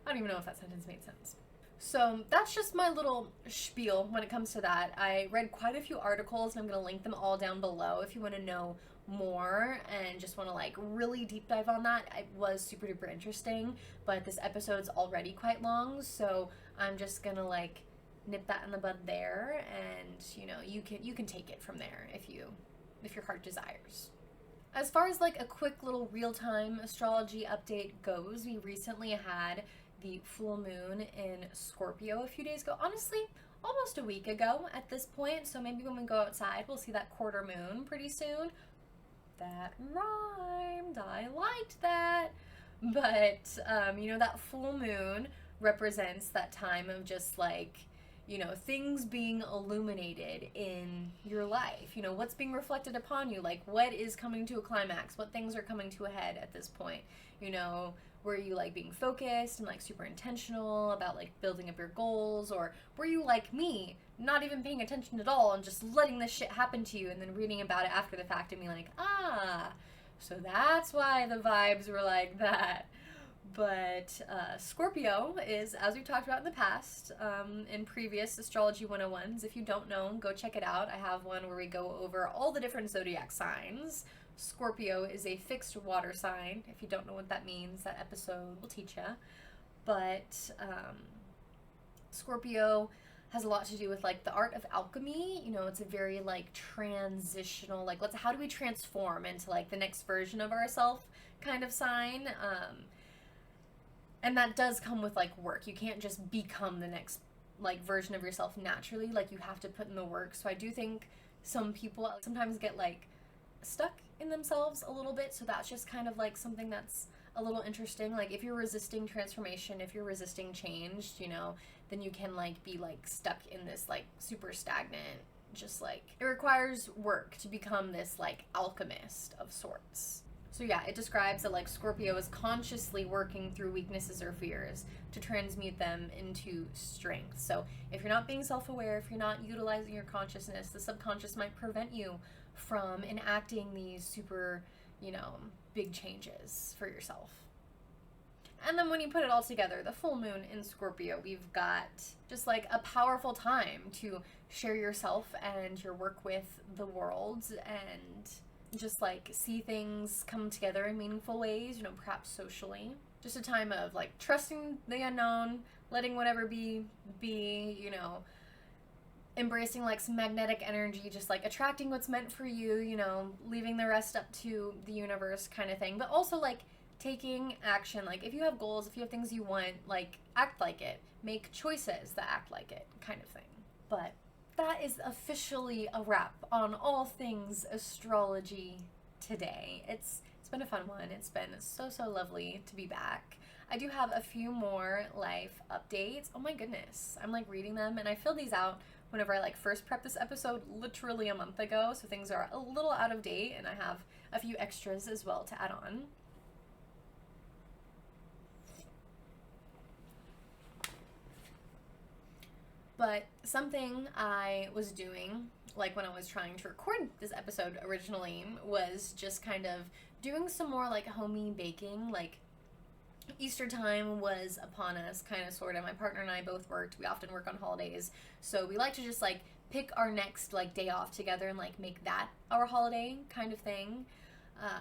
I don't even know if that sentence made sense. So that's just my little spiel when it comes to that. I read quite a few articles, and I'm going to link them all down below if you want to know more and just want to like really deep dive on that. It was super duper interesting, but this episode's already quite long, so I'm just going to like nip that in the bud there, and you know, you can take it from there if your heart desires. As far as like a quick little real-time astrology update goes, we recently had the full moon in Scorpio a few days ago. Honestly, almost a week ago at this point. So maybe when we go outside, we'll see that quarter moon pretty soon. That rhymed. I liked that. But, you know, that full moon represents that time of just like, you know, things being illuminated in your life. You know, what's being reflected upon you? Like, what is coming to a climax? What things are coming to a head at this point? You know, were you like being focused and like super intentional about like building up your goals? Or were you like me, not even paying attention at all and just letting this shit happen to you and then reading about it after the fact and being like, ah, so that's why the vibes were like that. But Scorpio is, as we've talked about in the past, in previous Astrology 101s. If you don't know, go check it out. I have one where we go over all the different zodiac signs. Scorpio is a fixed water sign. If you don't know what that means, that episode will teach you. But Scorpio has a lot to do with like the art of alchemy. You know, it's a very like transitional, like how do we transform into like the next version of ourselves kind of sign. And that does come with like work. You can't just become the next like version of yourself naturally. Like you have to put in the work. So I do think some people sometimes get like stuck in themselves a little bit. So that's just kind of like something that's a little interesting. Like if you're resisting transformation, if you're resisting change, you know, then you can like be like stuck in this like super stagnant, just like it requires work to become this like alchemist of sorts. So yeah, it describes that like Scorpio is consciously working through weaknesses or fears to transmute them into strength. So if you're not being self-aware, if you're not utilizing your consciousness, the subconscious might prevent you from enacting these super, you know, big changes for yourself. And then when you put it all together, the full moon in Scorpio, we've got just like a powerful time to share yourself and your work with the world and just like see things come together in meaningful ways, you know, perhaps socially. Just a time of like trusting the unknown, letting whatever be, you know, embracing like some magnetic energy, just like attracting what's meant for you, you know, leaving the rest up to the universe kind of thing. But also like taking action. Like if you have goals, if you have things you want, like act like it, make choices that act like it kind of thing. But that is officially a wrap on all things astrology today. It's been a fun one. It's been so lovely to be back. I do have a few more life updates. Oh my goodness. I'm like reading them and I filled these out whenever I like first prepped this episode literally a month ago, so things are a little out of date and I have a few extras as well to add on. But something I was doing, like when I was trying to record this episode originally, was just kind of doing some more like homey baking. Like Easter time was upon us, kind of sort of. My partner and I both worked. We often work on holidays. So we like to just like pick our next like day off together and like make that our holiday kind of thing.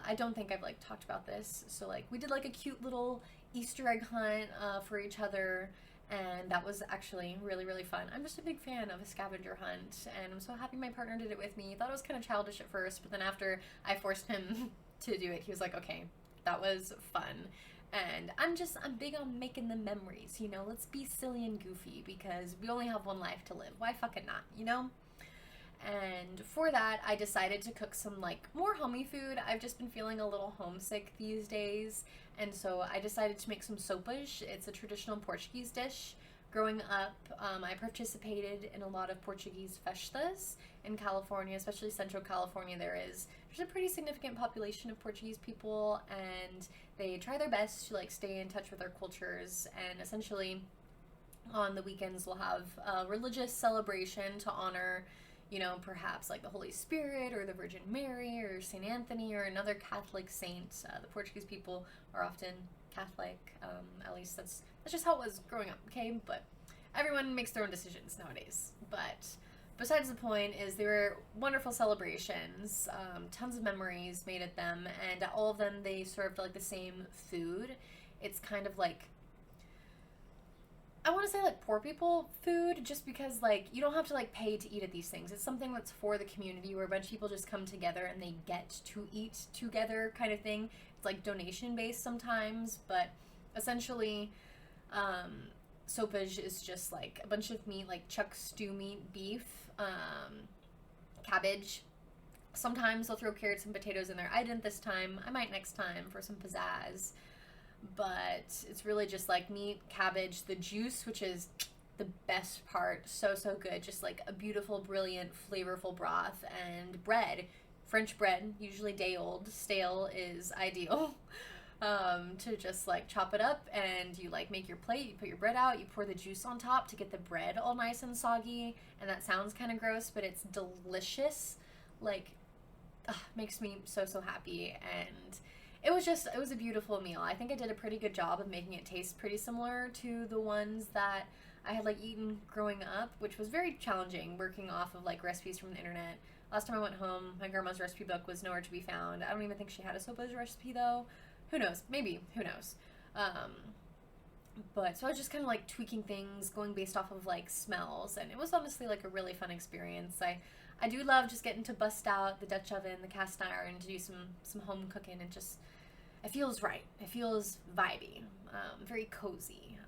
I don't think I've like talked about this. So like we did like a cute little Easter egg hunt for each other. And that was actually really fun. I'm just a big fan of a scavenger hunt, and I'm so happy my partner did it with me. Thought it was kind of childish at first, but then after I forced him to do it, he was like, okay, that was fun. And I'm big on making the memories, you know? Let's be silly and goofy, because we only have one life to live. Why fucking not, you know? And for that, I decided to cook some like more homey food. I've just been feeling a little homesick these days, and so I decided to make some sopas. It's a traditional Portuguese dish. Growing up, I participated in a lot of Portuguese festas in California, especially Central California. There's a pretty significant population of Portuguese people, and they try their best to like stay in touch with their cultures. And essentially, on the weekends, we'll have a religious celebration to honor, you know, perhaps like the Holy Spirit or the Virgin Mary or Saint Anthony or another Catholic saint. The Portuguese people are often Catholic. At least that's just how it was growing up, okay? But everyone makes their own decisions nowadays. But besides the point is they were wonderful celebrations, tons of memories made at them, and at all of them they served like the same food. It's kind of like, I want to say like poor people food, just because like you don't have to like pay to eat at these things. It's something that's for the community where a bunch of people just come together and they get to eat together kind of thing. It's like donation based sometimes, but essentially sopas is just like a bunch of meat, like chuck stew meat, beef, cabbage. Sometimes they'll throw carrots and potatoes in there. I didn't this time. I might next time for some pizzazz. But it's really just like meat, cabbage, the juice, which is the best part. So good. Just like a beautiful, brilliant, flavorful broth, and bread. French bread, usually day old. Stale is ideal. To just like chop it up, and you like make your plate, you put your bread out, you pour the juice on top to get the bread all nice and soggy. And that sounds kind of gross, but it's delicious. Like, makes me so happy. And it was a beautiful meal. I think I did a pretty good job of making it taste pretty similar to the ones that I had like eaten growing up, which was very challenging, working off of like recipes from the internet. Last time I went home, my grandma's recipe book was nowhere to be found. I don't even think she had a sopa's recipe though. Who knows? Maybe. Who knows? But so I was just kind of like tweaking things, going based off of like smells, and it was honestly like a really fun experience. I do love just getting to bust out the Dutch oven, the cast iron, to do some home cooking, and just, it feels right. It feels vibey, very cozy.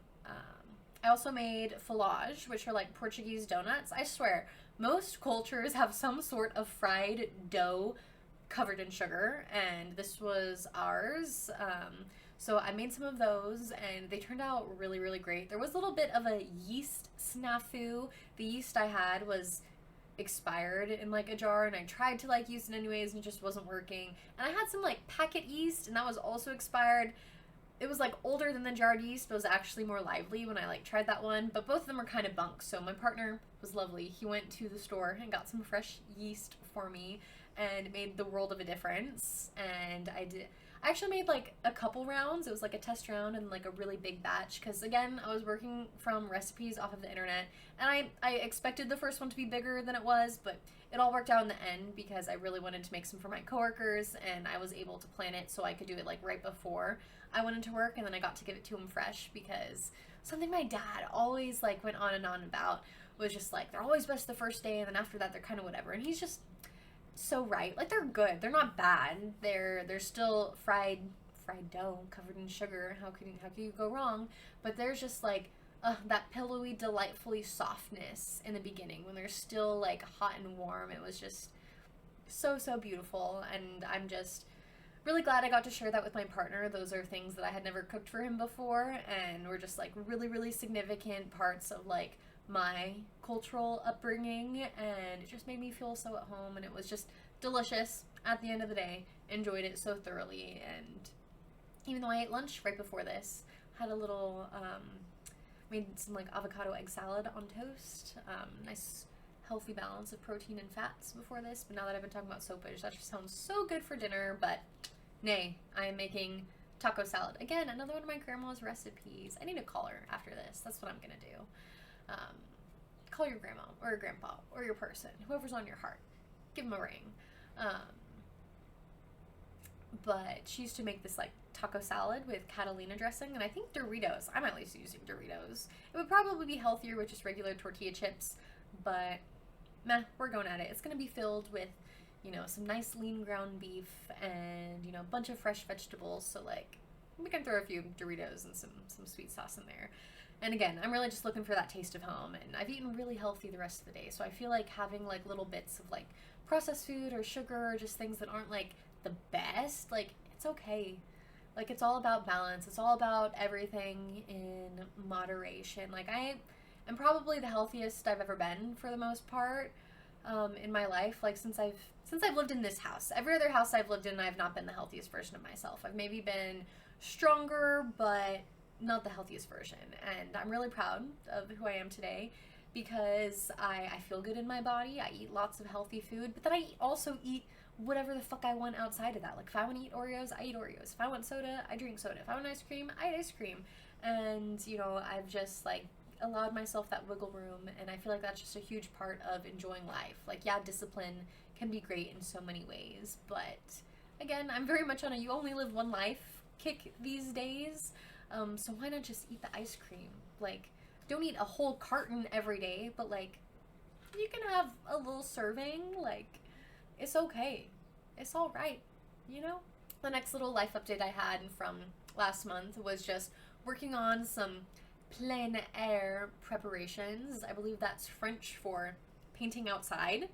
I also made fillage, which are like Portuguese donuts. I swear, most cultures have some sort of fried dough covered in sugar, and this was ours. So I made some of those, and they turned out really great. There was a little bit of a yeast snafu. The yeast I had was expired in like a jar, and I tried to like use it anyways, and it just wasn't working. And I had some like packet yeast, and that was also expired. It was like older than the jarred yeast, but it was actually more lively when I like tried that one. But both of them are kind of bunk. So my partner was lovely. He went to the store and got some fresh yeast for me, and it made the world of a difference. And I actually made like a couple rounds. It was like a test round and like a really big batch, because again, I was working from recipes off of the internet, and I expected the first one to be bigger than it was, but it all worked out in the end because I really wanted to make some for my coworkers, and I was able to plan it so I could do it like right before I went into work, and then I got to give it to him fresh, because something my dad always like went on and on about was just like, they're always best the first day, and then after that they're kind of whatever. And he's just so right. Like, they're good. They're not bad. They're still fried dough covered in sugar. How can you go wrong? But there's just like that pillowy, delightfully softness in the beginning when they're still like hot and warm. It was just so beautiful, and I'm just really glad I got to share that with my partner. Those are things that I had never cooked for him before, and were just like really significant parts of like my cultural upbringing, and it just made me feel so at home, and it was just delicious at the end of the day. Enjoyed it so thoroughly. And even though I ate lunch right before this, had a little made some like avocado egg salad on toast. Nice healthy balance of protein and fats before this. But now that I've been talking about sopas, that just sounds so good for dinner. But nay, I am making taco salad. Again, another one of my grandma's recipes. I need to call her after this. That's what I'm gonna do. Call your grandma or your grandpa or your person, whoever's on your heart. Give them a ring. But she used to make this like taco salad with Catalina dressing, and I think Doritos. I'm at least using Doritos. It would probably be healthier with just regular tortilla chips, but meh, we're going at it. It's gonna be filled with, you know, some nice lean ground beef and, you know, a bunch of fresh vegetables. So like, we can throw a few Doritos and some sweet sauce in there. And again, I'm really just looking for that taste of home, and I've eaten really healthy the rest of the day, so I feel like having like little bits of like processed food or sugar or just things that aren't like the best, like it's okay. Like it's all about balance. It's all about everything in moderation. Like I am probably the healthiest I've ever been for the most part in my life. Like since I've lived in this house. Every other house I've lived in, I've not been the healthiest version of myself. I've maybe been stronger, but not the healthiest version. And I'm really proud of who I am today because I feel good in my body. I eat lots of healthy food, but then I also eat whatever the fuck I want outside of that. Like if I want to eat Oreos, I eat Oreos. If I want soda, I drink soda. If I want ice cream, I eat ice cream. And, you know, I've just like allowed myself that wiggle room, and I feel like that's just a huge part of enjoying life. Like, yeah, discipline can be great in so many ways, but again, I'm very much on a you only live one life kick these days. So why not just eat the ice cream? Like, don't eat a whole carton every day, but like, you can have a little serving. Like, it's okay. It's all right, you know? The next little life update I had from last month was just working on some plein air preparations. I believe that's French for painting outside.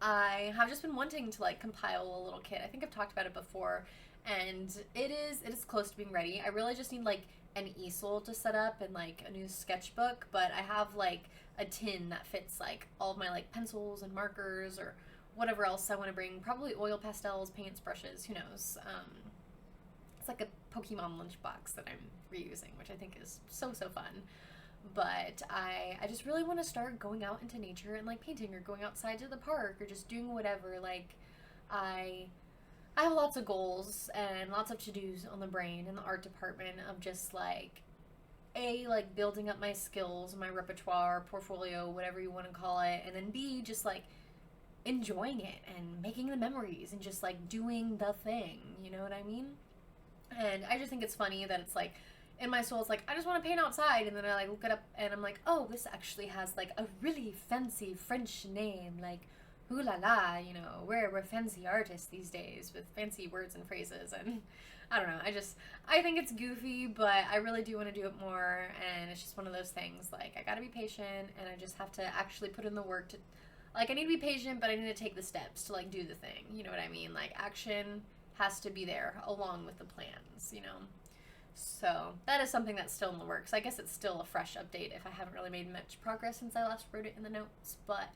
I have just been wanting to like compile a little kit. I think I've talked about it before, and it is close to being ready. I really just need like an easel to set up and like a new sketchbook, but I have like a tin that fits like all of my like pencils and markers or whatever else I want to bring. Probably oil pastels, paints, brushes, who knows. It's like a Pokemon lunchbox that I'm reusing, which I think is so fun. But I just really want to start going out into nature and like painting or going outside to the park or just doing whatever. Like I have lots of goals and lots of to-dos on the brain in the art department of just like like building up my skills, my repertoire, portfolio, whatever you want to call it, and then B, just like enjoying it and making the memories and just like doing the thing, you know what I mean? And I just think it's funny that it's like in my soul, it's like I just want to paint outside, and then I like look it up and I'm like, oh, this actually has like a really fancy French name, like ooh la la, you know, we're fancy artists these days with fancy words and phrases. And I don't know, I think it's goofy, but I really do want to do it more, and it's just one of those things, like I gotta be patient and I just have to actually put in the work to, like, I need to be patient, but I need to take the steps to like do the thing, you know what I mean? Like action has to be there along with the plans, you know? So that is something that's still in the works. I guess it's still a fresh update if I haven't really made much progress since I last wrote it in the notes, but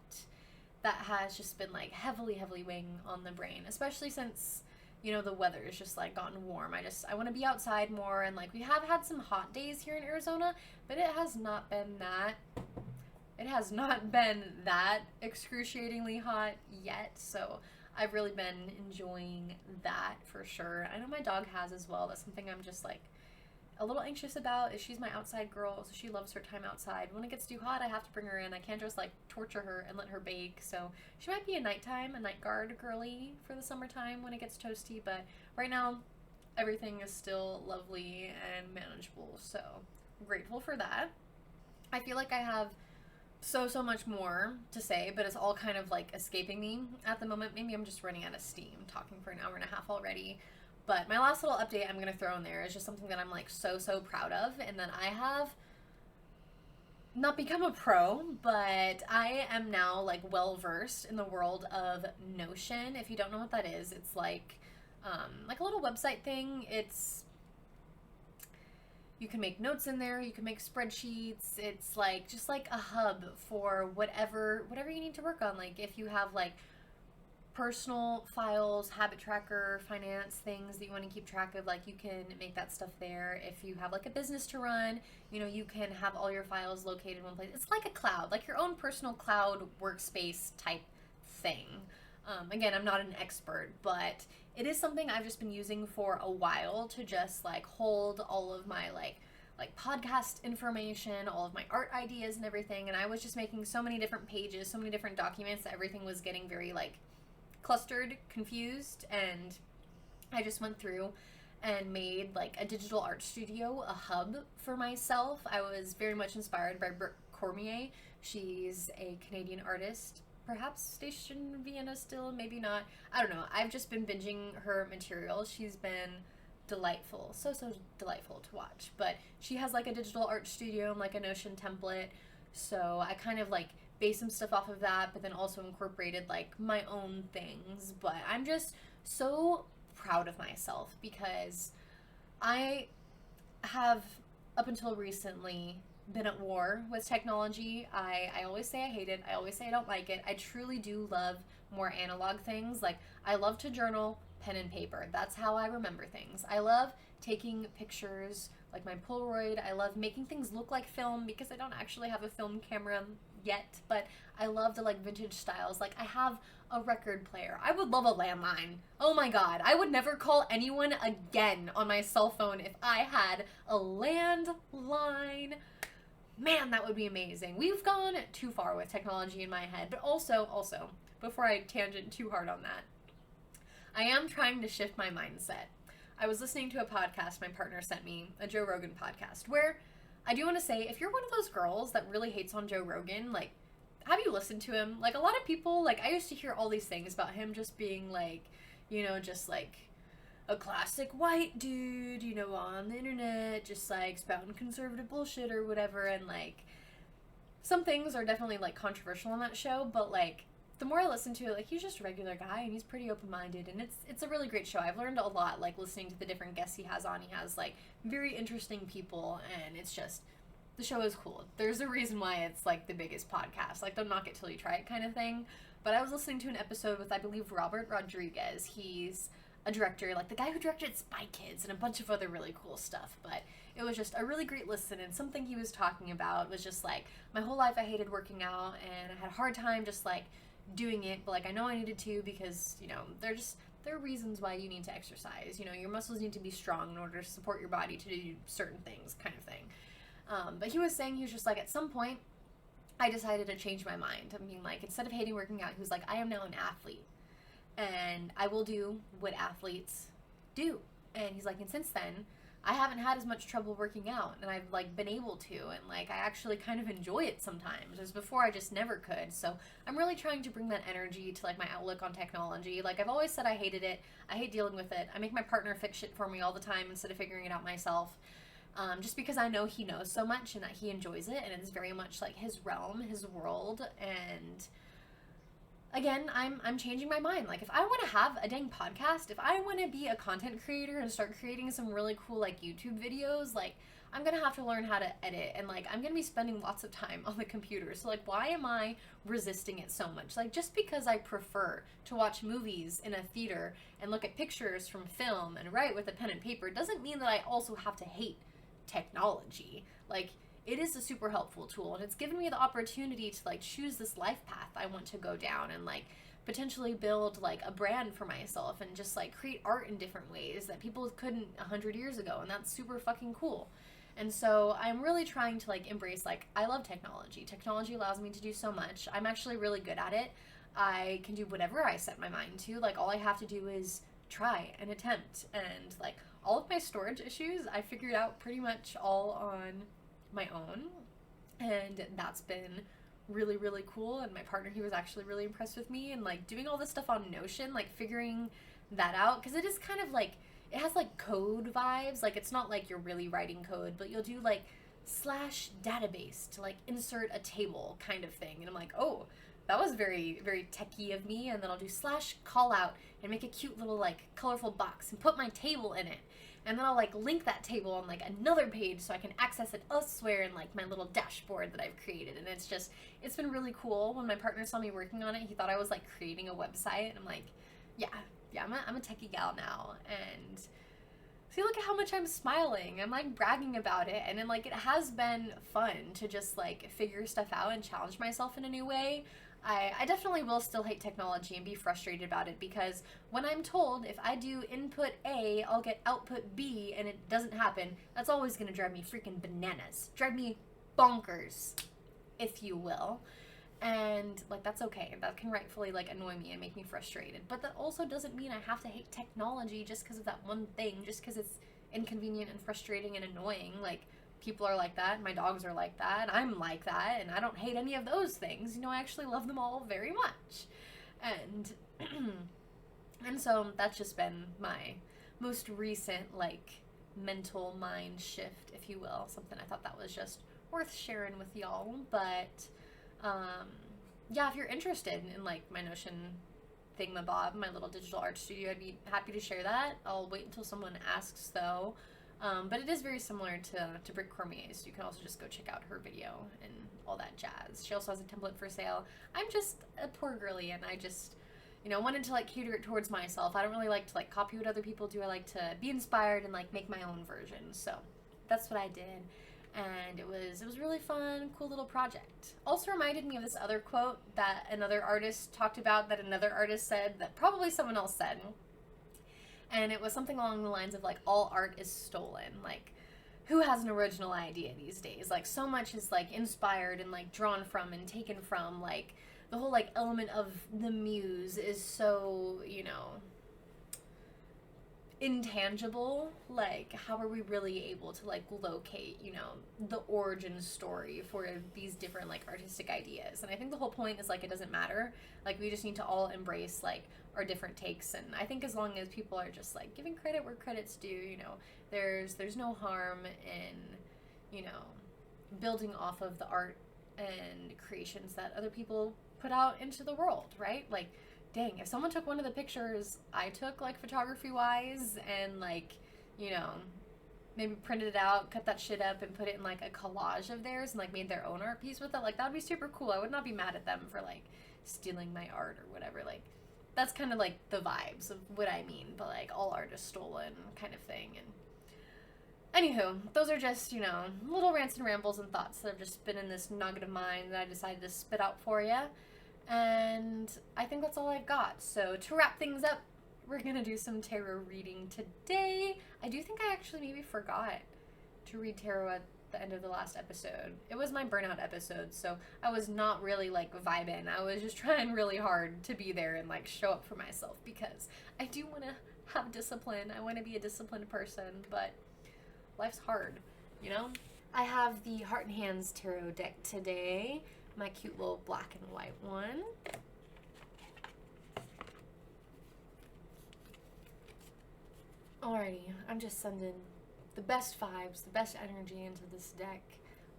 that has just been like heavily weighing on the brain, especially since, you know, the weather is just like gotten warm. I want to be outside more, and like we have had some hot days here in Arizona, but it has not been that excruciatingly hot yet. So I've really been enjoying that for sure. I know my dog has as well. That's something I'm just like a little anxious about. Is she's my outside girl, so she loves her time outside. When it gets too hot, I have to bring her in. I can't just like torture her and let her bake. So she might be a night guard girly for the summertime when it gets toasty, but right now everything is still lovely and manageable. So I'm grateful for that. I feel like I have so much more to say, but it's all kind of like escaping me at the moment. Maybe I'm just running out of steam talking for an hour and a half already. But my last little update I'm going to throw in there is just something that I'm like so proud of, and that I have not become a pro, but I am now like well versed in the world of Notion. If you don't know what that is, it's like a little website thing. You can make notes in there, you can make spreadsheets. It's like just like a hub for whatever you need to work on. Like if you have like personal files, habit tracker, finance things that you want to keep track of, like you can make that stuff there. If you have like a business to run, you know, you can have all your files located in one place. It's like a cloud, like your own personal cloud workspace type thing. Again, I'm not an expert, but it is something I've just been using for a while to just like hold all of my like podcast information, all of my art ideas and everything. And I was just making so many different pages, so many different documents that everything was getting very like clustered, confused, and I just went through and made like a digital art studio, a hub for myself. I was very much inspired by Brooke Cormier. She's a Canadian artist, perhaps stationed in Vienna still, maybe not. I don't know. I've just been binging her material. She's been delightful, so delightful to watch. But she has like a digital art studio and like a Notion template, so I kind of like based some stuff off of that, but then also incorporated like my own things. But I'm just so proud of myself because I have, up until recently, been at war with technology. I always say I hate it. I always say I don't like it. I truly do love more analog things. Like, I love to journal, pen and paper. That's how I remember things. I love taking pictures, like my Polaroid. I love making things look like film because I don't actually have a film camera yet, but I love the like vintage styles. Like, I have a record player. I would love a landline. Oh my god, I would never call anyone again on my cell phone if I had a landline. Man, that would be amazing. We've gone too far with technology in my head, but also, before I tangent too hard on that, I am trying to shift my mindset. I was listening to a podcast my partner sent me, a Joe Rogan podcast, where I do want to say, if you're one of those girls that really hates on Joe Rogan, like, have you listened to him? Like, a lot of people, like, I used to hear all these things about him just being, like, you know, just, like, a classic white dude, you know, on the internet, just, like, spouting conservative bullshit or whatever, and, like, some things are definitely, like, controversial on that show, but, like, the more I listen to it, like, he's just a regular guy, and he's pretty open-minded, and it's a really great show. I've learned a lot, like, listening to the different guests he has on. He has, like, very interesting people, and it's just, the show is cool. There's a reason why it's, like, the biggest podcast. Like, don't knock it till you try it kind of thing. But I was listening to an episode with, I believe, Robert Rodriguez. He's a director, like, the guy who directed Spy Kids and a bunch of other really cool stuff. But it was just a really great listen, and something he was talking about was just, like, my whole life I hated working out, and I had a hard time just, like, doing it, but, like, I know I needed to because, you know, there are reasons why you need to exercise. You know, your muscles need to be strong in order to support your body to do certain things, kind of thing. But he was saying, he was just like, at some point, I decided to change my mind. I mean, like, instead of hating working out, he was like, I am now an athlete, and I will do what athletes do. And he's like, and since then, I haven't had as much trouble working out, and I've, like, been able to, and, like, I actually kind of enjoy it sometimes, whereas before I just never could. So I'm really trying to bring that energy to, like, my outlook on technology. Like, I've always said I hated it. I hate dealing with it. I make my partner fix shit for me all the time instead of figuring it out myself. Just because I know he knows so much and that he enjoys it, and it's very much like his realm, his world. And again, I'm changing my mind. Like, if I want to have a dang podcast, if I want to be a content creator and start creating some really cool, like, YouTube videos, like, I'm gonna have to learn how to edit, and, like, I'm gonna be spending lots of time on the computer. So, like, why am I resisting it so much? Like, just because I prefer to watch movies in a theater and look at pictures from film and write with a pen and paper doesn't mean that I also have to hate technology. Like, it is a super helpful tool, and it's given me the opportunity to, like, choose this life path I want to go down, and, like, potentially build, like, a brand for myself, and just, like, create art in different ways that people couldn't 100 years ago, and that's super fucking cool. And so I'm really trying to, like, embrace, like, I love technology. Technology allows me to do so much. I'm actually really good at it. I can do whatever I set my mind to. Like, all I have to do is try and attempt, and, like, all of my storage issues I figured out pretty much all on my own, and that's been really, really cool. And my partner, he was actually really impressed with me, and, like, doing all this stuff on Notion, like, figuring that out, because it is kind of like, it has, like, code vibes. Like, it's not like you're really writing code, but you'll do, like, slash database to, like, insert a table kind of thing, and I'm like, oh, that was very, very techie of me. And then I'll do slash call out and make a cute little, like, colorful box and put my table in it. And then I'll, like, link that table on, like, another page so I can access it elsewhere in, like, my little dashboard that I've created. And it's been really cool. When my partner saw me working on it, he thought I was, like, creating a website. And I'm like, yeah, I'm a techie gal now. And see, look at how much I'm smiling. I'm, like, bragging about it. And then, like, it has been fun to just, like, figure stuff out and challenge myself in a new way. I definitely will still hate technology and be frustrated about it, because when I'm told if I do input A, I'll get output B, and it doesn't happen, that's always going to drive me freaking bananas. Drive me bonkers, if you will. And, like, that's okay. That can rightfully, like, annoy me and make me frustrated. But that also doesn't mean I have to hate technology just because of that one thing, just because it's inconvenient and frustrating and annoying. Like, people are like that, my dogs are like that, I'm like that, and I don't hate any of those things. You know, I actually love them all very much. And and so that's just been my most recent, like, mental mind shift, if you will. Something I thought that was just worth sharing with y'all. But, yeah, if you're interested in, like, my Notion thingamabob, my little digital art studio, I'd be happy to share that. I'll wait until someone asks, though. But it is very similar to Britt Cormier's. You can also just go check out her video and all that jazz. She also has a template for sale. I'm just a poor girly, and I just, wanted to, like, cater it towards myself. I don't really like to, like, copy what other people do. I like to be inspired and, like, make my own version. So that's what I did. And it was really fun, cool little project. Also reminded me of this other quote that another artist talked about, that another artist said, that probably someone else said. And it was something along the lines of, like, all art is stolen. Like, who has an original idea these days? Like, so much is, like, inspired and, like, drawn from and taken from. Like, the whole, like, element of the muse is so, intangible. Like, how are we really able to, like, locate, the origin story for these different, like, artistic ideas? And I think the whole point is, like, it doesn't matter. Like, we just need to all embrace, like, our different takes. And I think as long as people are just, like, giving credit where credit's due, there's no harm in, building off of the art and creations that other people put out into the world, right? Like, dang, if someone took one of the pictures I took, like, photography-wise, and, like, maybe printed it out, cut that shit up, and put it in, like, a collage of theirs, and, like, made their own art piece with it, like, that would be super cool. I would not be mad at them for, like, stealing my art or whatever. Like, that's kind of, like, the vibes of what I mean, but, like, all art is stolen kind of thing. And anywho, those are just, little rants and rambles and thoughts that have just been in this nugget of mine that I decided to spit out for you. And I think that's all I've got. So to wrap things up, we're going to do some tarot reading today. I do think I actually maybe forgot to read tarot at the end of the last episode. It was my burnout episode, so I was not really, like, vibing. I was just trying really hard to be there and, like, show up for myself, because I do want to have discipline. I want to be a disciplined person, but life's hard, I have the Heart and Hands tarot deck today. My cute little black and white one. Alrighty, I'm just sending the best vibes, the best energy into this deck.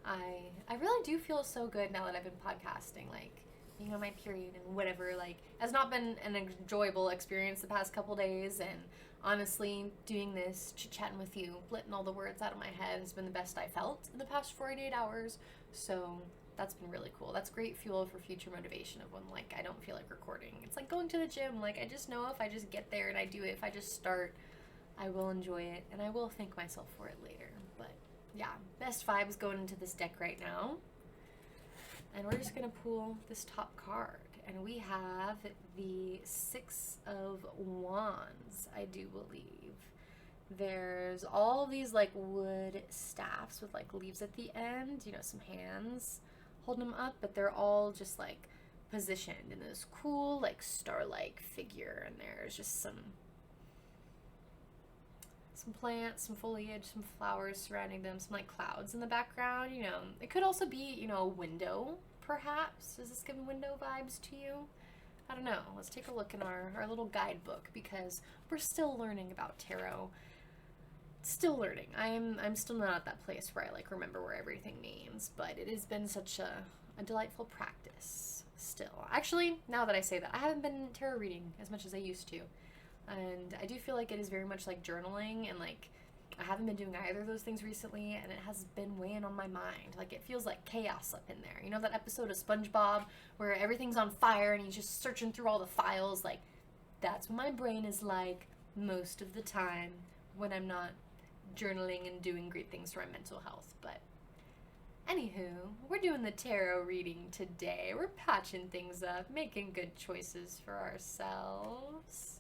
I really do feel so good now that I've been podcasting, like, being on my period and whatever. Like, it's not been an enjoyable experience the past couple days, and honestly, doing this, chit-chatting with you, blitting all the words out of my head has been the best I felt in the past 48 hours, so that's been really cool. That's great fuel for future motivation of when, like, I don't feel like recording. It's like going to the gym. Like, I just know if I just get there and I do it, if I just start, I will enjoy it, and I will thank myself for it later. But yeah, best vibes going into this deck right now. And we're just gonna pull this top card, and we have the Six of Wands, I do believe. There's all of these, like, wood staffs with, like, leaves at the end, some hands holding them up, but they're all just, like, positioned in this cool, like, star-like figure, and there's just some plants, some foliage, some flowers surrounding them, some, like, clouds in the background. It could also be, a window, perhaps. Does this give window vibes to you? I don't know. Let's take a look in our little guidebook, because we're still learning about tarot. Still learning. I'm still not at that place where I, like, remember where everything means, but it has been such a delightful practice still. Actually, now that I say that, I haven't been tarot reading as much as I used to, and I do feel like it is very much like journaling, and, like, I haven't been doing either of those things recently, and it has been weighing on my mind. Like, it feels like chaos up in there. You know that episode of SpongeBob where everything's on fire and he's just searching through all the files? Like, that's what my brain is like most of the time when I'm not journaling and doing great things for my mental health. But anywho, we're doing the tarot reading today. We're patching things up, making good choices for ourselves.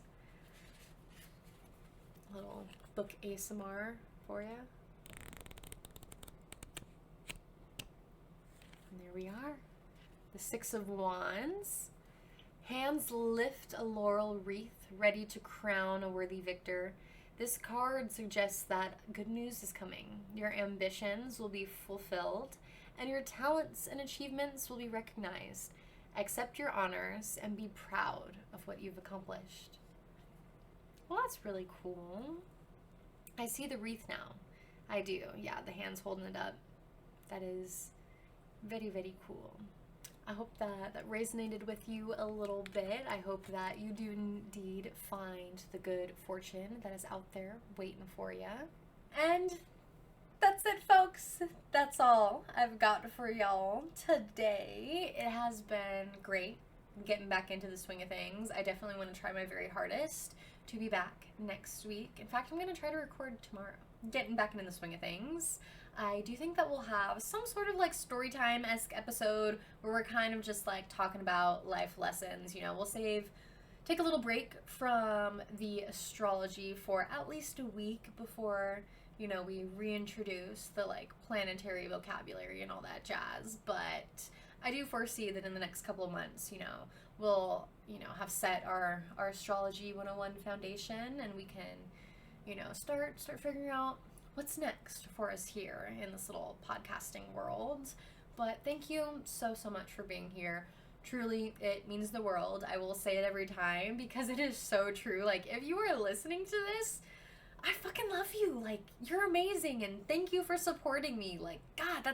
A little book ASMR for you. And there we are. The Six of Wands. Hands lift a laurel wreath, ready to crown a worthy victor. This card suggests that good news is coming. Your ambitions will be fulfilled, and your talents and achievements will be recognized. Accept your honors and be proud of what you've accomplished. Well, that's really cool. I see the wreath now. I do. Yeah, the hand's holding it up. That is very, very cool. I hope that resonated with you a little bit. I hope that you do indeed find the good fortune that is out there waiting for you. And that's it, folks. That's all I've got for y'all today. It has been great getting back into the swing of things. I definitely want to try my very hardest to be back next week. In fact, I'm going to try to record tomorrow. Getting back into the swing of things. I do think that we'll have some sort of like story time-esque episode where we're kind of just like talking about life lessons. You know, we'll take a little break from the astrology for at least a week before, you know, we reintroduce the like planetary vocabulary and all that jazz. But I do foresee that in the next couple of months, you know, we'll, you know, have set our astrology 101 foundation, and we can, you know, start figuring out what's next for us here in this little podcasting world. But thank you so much for being here. Truly, it means the world. I will say it every time because it is so true. Like, if you are listening to this, I fucking love you. Like, you're amazing, and thank you for supporting me. Like, God,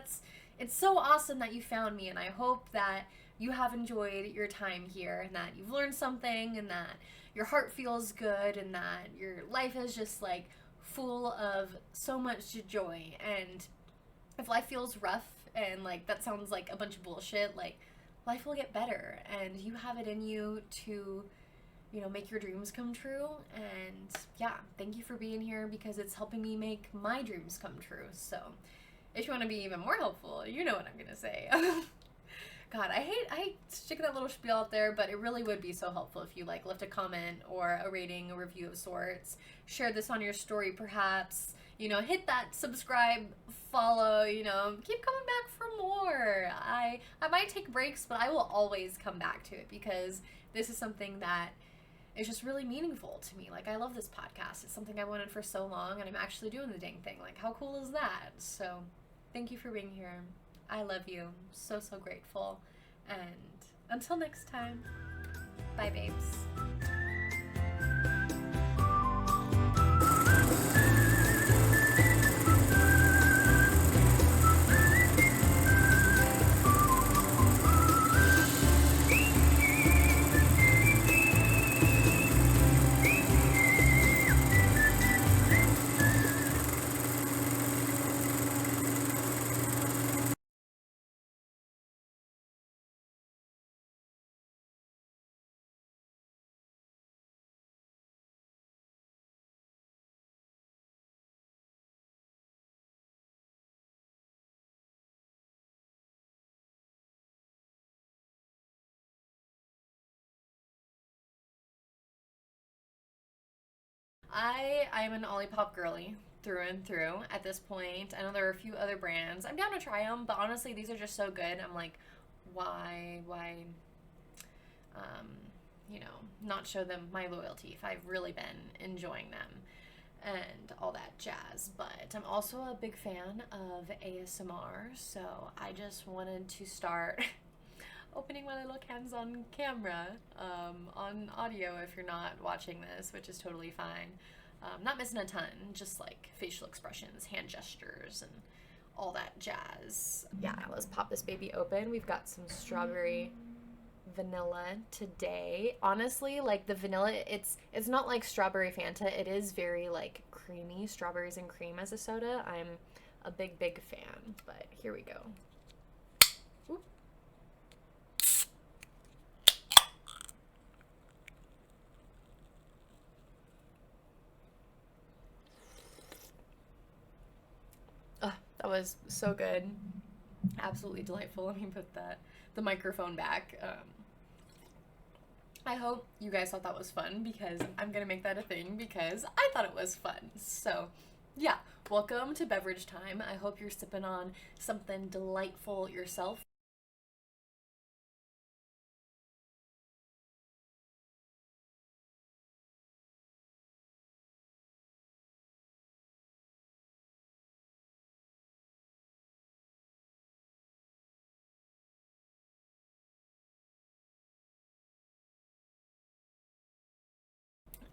it's so awesome that you found me, and I hope that you have enjoyed your time here, and that you've learned something, and that your heart feels good, and that your life is just like full of so much joy. And if life feels rough and like that sounds like a bunch of bullshit, like, life will get better, and you have it in you to, you know, make your dreams come true. And yeah, thank you for being here because it's helping me make my dreams come true. So if you want to be even more helpful, you know what I'm gonna say. God, I hate sticking that little spiel out there, but it really would be so helpful if you like left a comment or a rating, a review of sorts. Share this on your story, perhaps. You know, hit that subscribe, follow. You know, keep coming back for more. I might take breaks, but I will always come back to it because this is something that is just really meaningful to me. Like, I love this podcast. It's something I wanted for so long, and I'm actually doing the dang thing. Like, how cool is that? So, thank you for being here. I love you. So grateful. And until next time, bye, babes. I'm an Olipop girly through and through at this point. I know there are a few other brands. I'm down to try them, but honestly, these are just so good. I'm like, why, um, you know, not show them my loyalty if I've really been enjoying them and all that jazz. But I'm also a big fan of ASMR, so I just wanted to start opening my little cans on camera, on audio if you're not watching this, which is totally fine. Not missing a ton, just like facial expressions, hand gestures, and all that jazz. Yeah, let's pop this baby open. We've got some strawberry vanilla today. Honestly, like the vanilla, it's not like strawberry Fanta. It is very like creamy, strawberries and cream as a soda. I'm a big fan, but here we go. Ooh. That was so good. Absolutely delightful. Let me put the microphone back. I hope you guys thought that was fun because I'm gonna make that a thing because I thought it was fun. So yeah, welcome to beverage time. I hope you're sipping on something delightful yourself.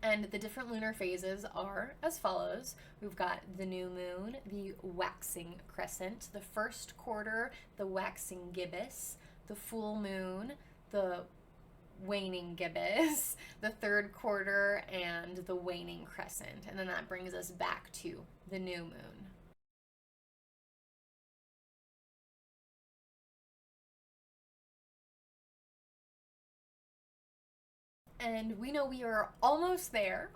And the different lunar phases are as follows. We've got the new moon, the waxing crescent, the first quarter, the waxing gibbous, the full moon, the waning gibbous, the third quarter, and the waning crescent. And then that brings us back to the new moon. And we know we are almost there,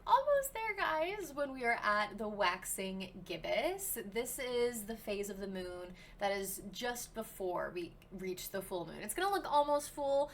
guys, when we are at the waxing gibbous. This is the phase of the moon that is just before we reach the full moon. It's gonna look almost full,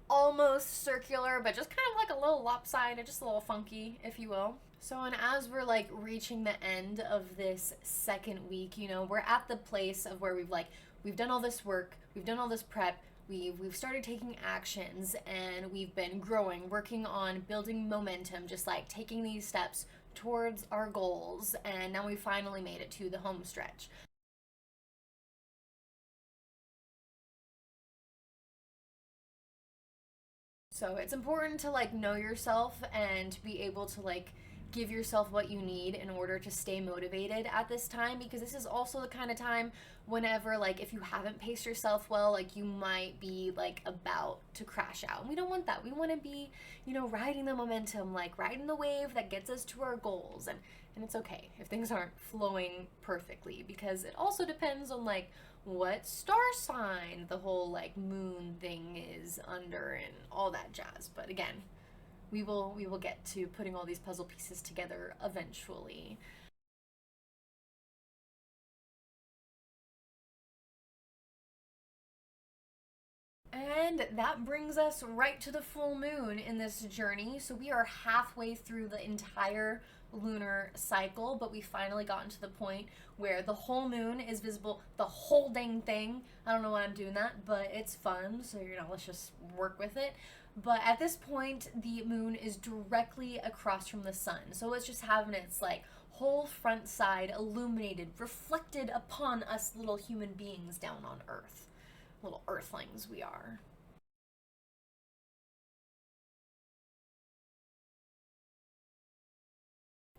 almost circular, but just kind of like a little lopsided, just a little funky, if you will. So, and as we're like reaching the end of this second week, you know, we're at the place of where we've done all this work, we've done all this prep, we've started taking actions, and we've been growing, working on building momentum, just like taking these steps towards our goals, and now we finally made it to the home stretch. So it's important to like know yourself and be able to like give yourself what you need in order to stay motivated at this time, because this is also the kind of time whenever like if you haven't paced yourself well, like you might be like about to crash out. And we don't want that. We want to be, you know, riding the momentum, like riding the wave that gets us to our goals. And it's okay if things aren't flowing perfectly, because it also depends on like what star sign the whole like moon thing is under and all that jazz. But again, we will get to putting all these puzzle pieces together eventually. And that brings us right to the full moon in this journey. So we are halfway through the entire lunar cycle, but we finally gotten to the point where the whole moon is visible, the whole dang thing. I don't know why I'm doing that, but it's fun, so you know, let's just work with it. But at this point, the moon is directly across from the sun, so it's just having its like whole front side illuminated, reflected upon us little human beings down on Earth. Little earthlings we are.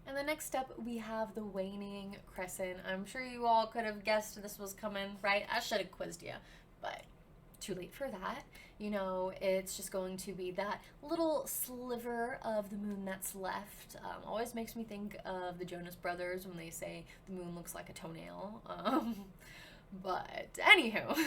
And the next step, we have the waning crescent. I'm sure you all could have guessed this was coming, right? I should have quizzed you, but too late for that. You know, it's just going to be that little sliver of the moon that's left. Always makes me think of the Jonas Brothers when they say the moon looks like a toenail. But anywho.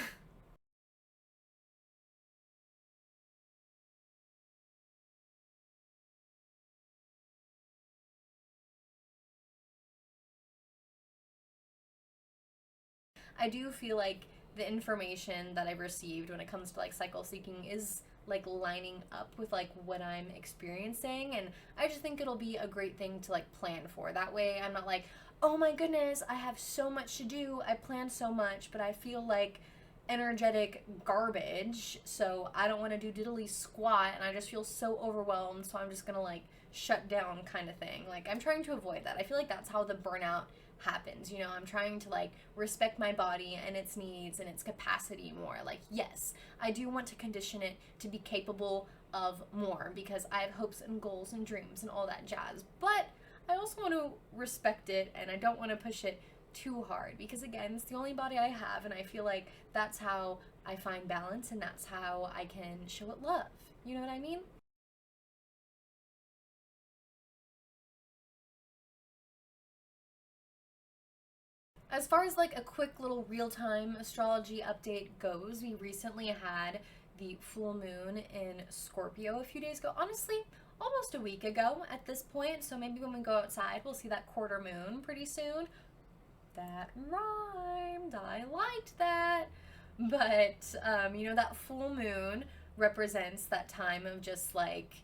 I do feel like the information that I've received when it comes to like cycle seeking is like lining up with like what I'm experiencing, and I just think it'll be a great thing to like plan for. That way I'm not like, "Oh my goodness, I have so much to do. I plan so much, but I feel like energetic garbage, so I don't want to do diddly squat and I just feel so overwhelmed, so I'm just going to like shut down kind of thing." Like I'm trying to avoid that. I feel like that's how the burnout happens. You know, I'm trying to like respect my body and its needs and its capacity more. Like, yes, I do want to condition it to be capable of more because I have hopes and goals and dreams and all that jazz. But I also want to respect it, and I don't want to push it too hard because again, it's the only body I have, and I feel like that's how I find balance and that's how I can show it love. You know what I mean? As far as like a quick little real time astrology update goes, we recently had the full moon in Scorpio a few days ago. Honestly, almost a week ago at this point. So maybe when we go outside, we'll see that quarter moon pretty soon. That rhymed. I liked that. But, you know, that full moon represents that time of just like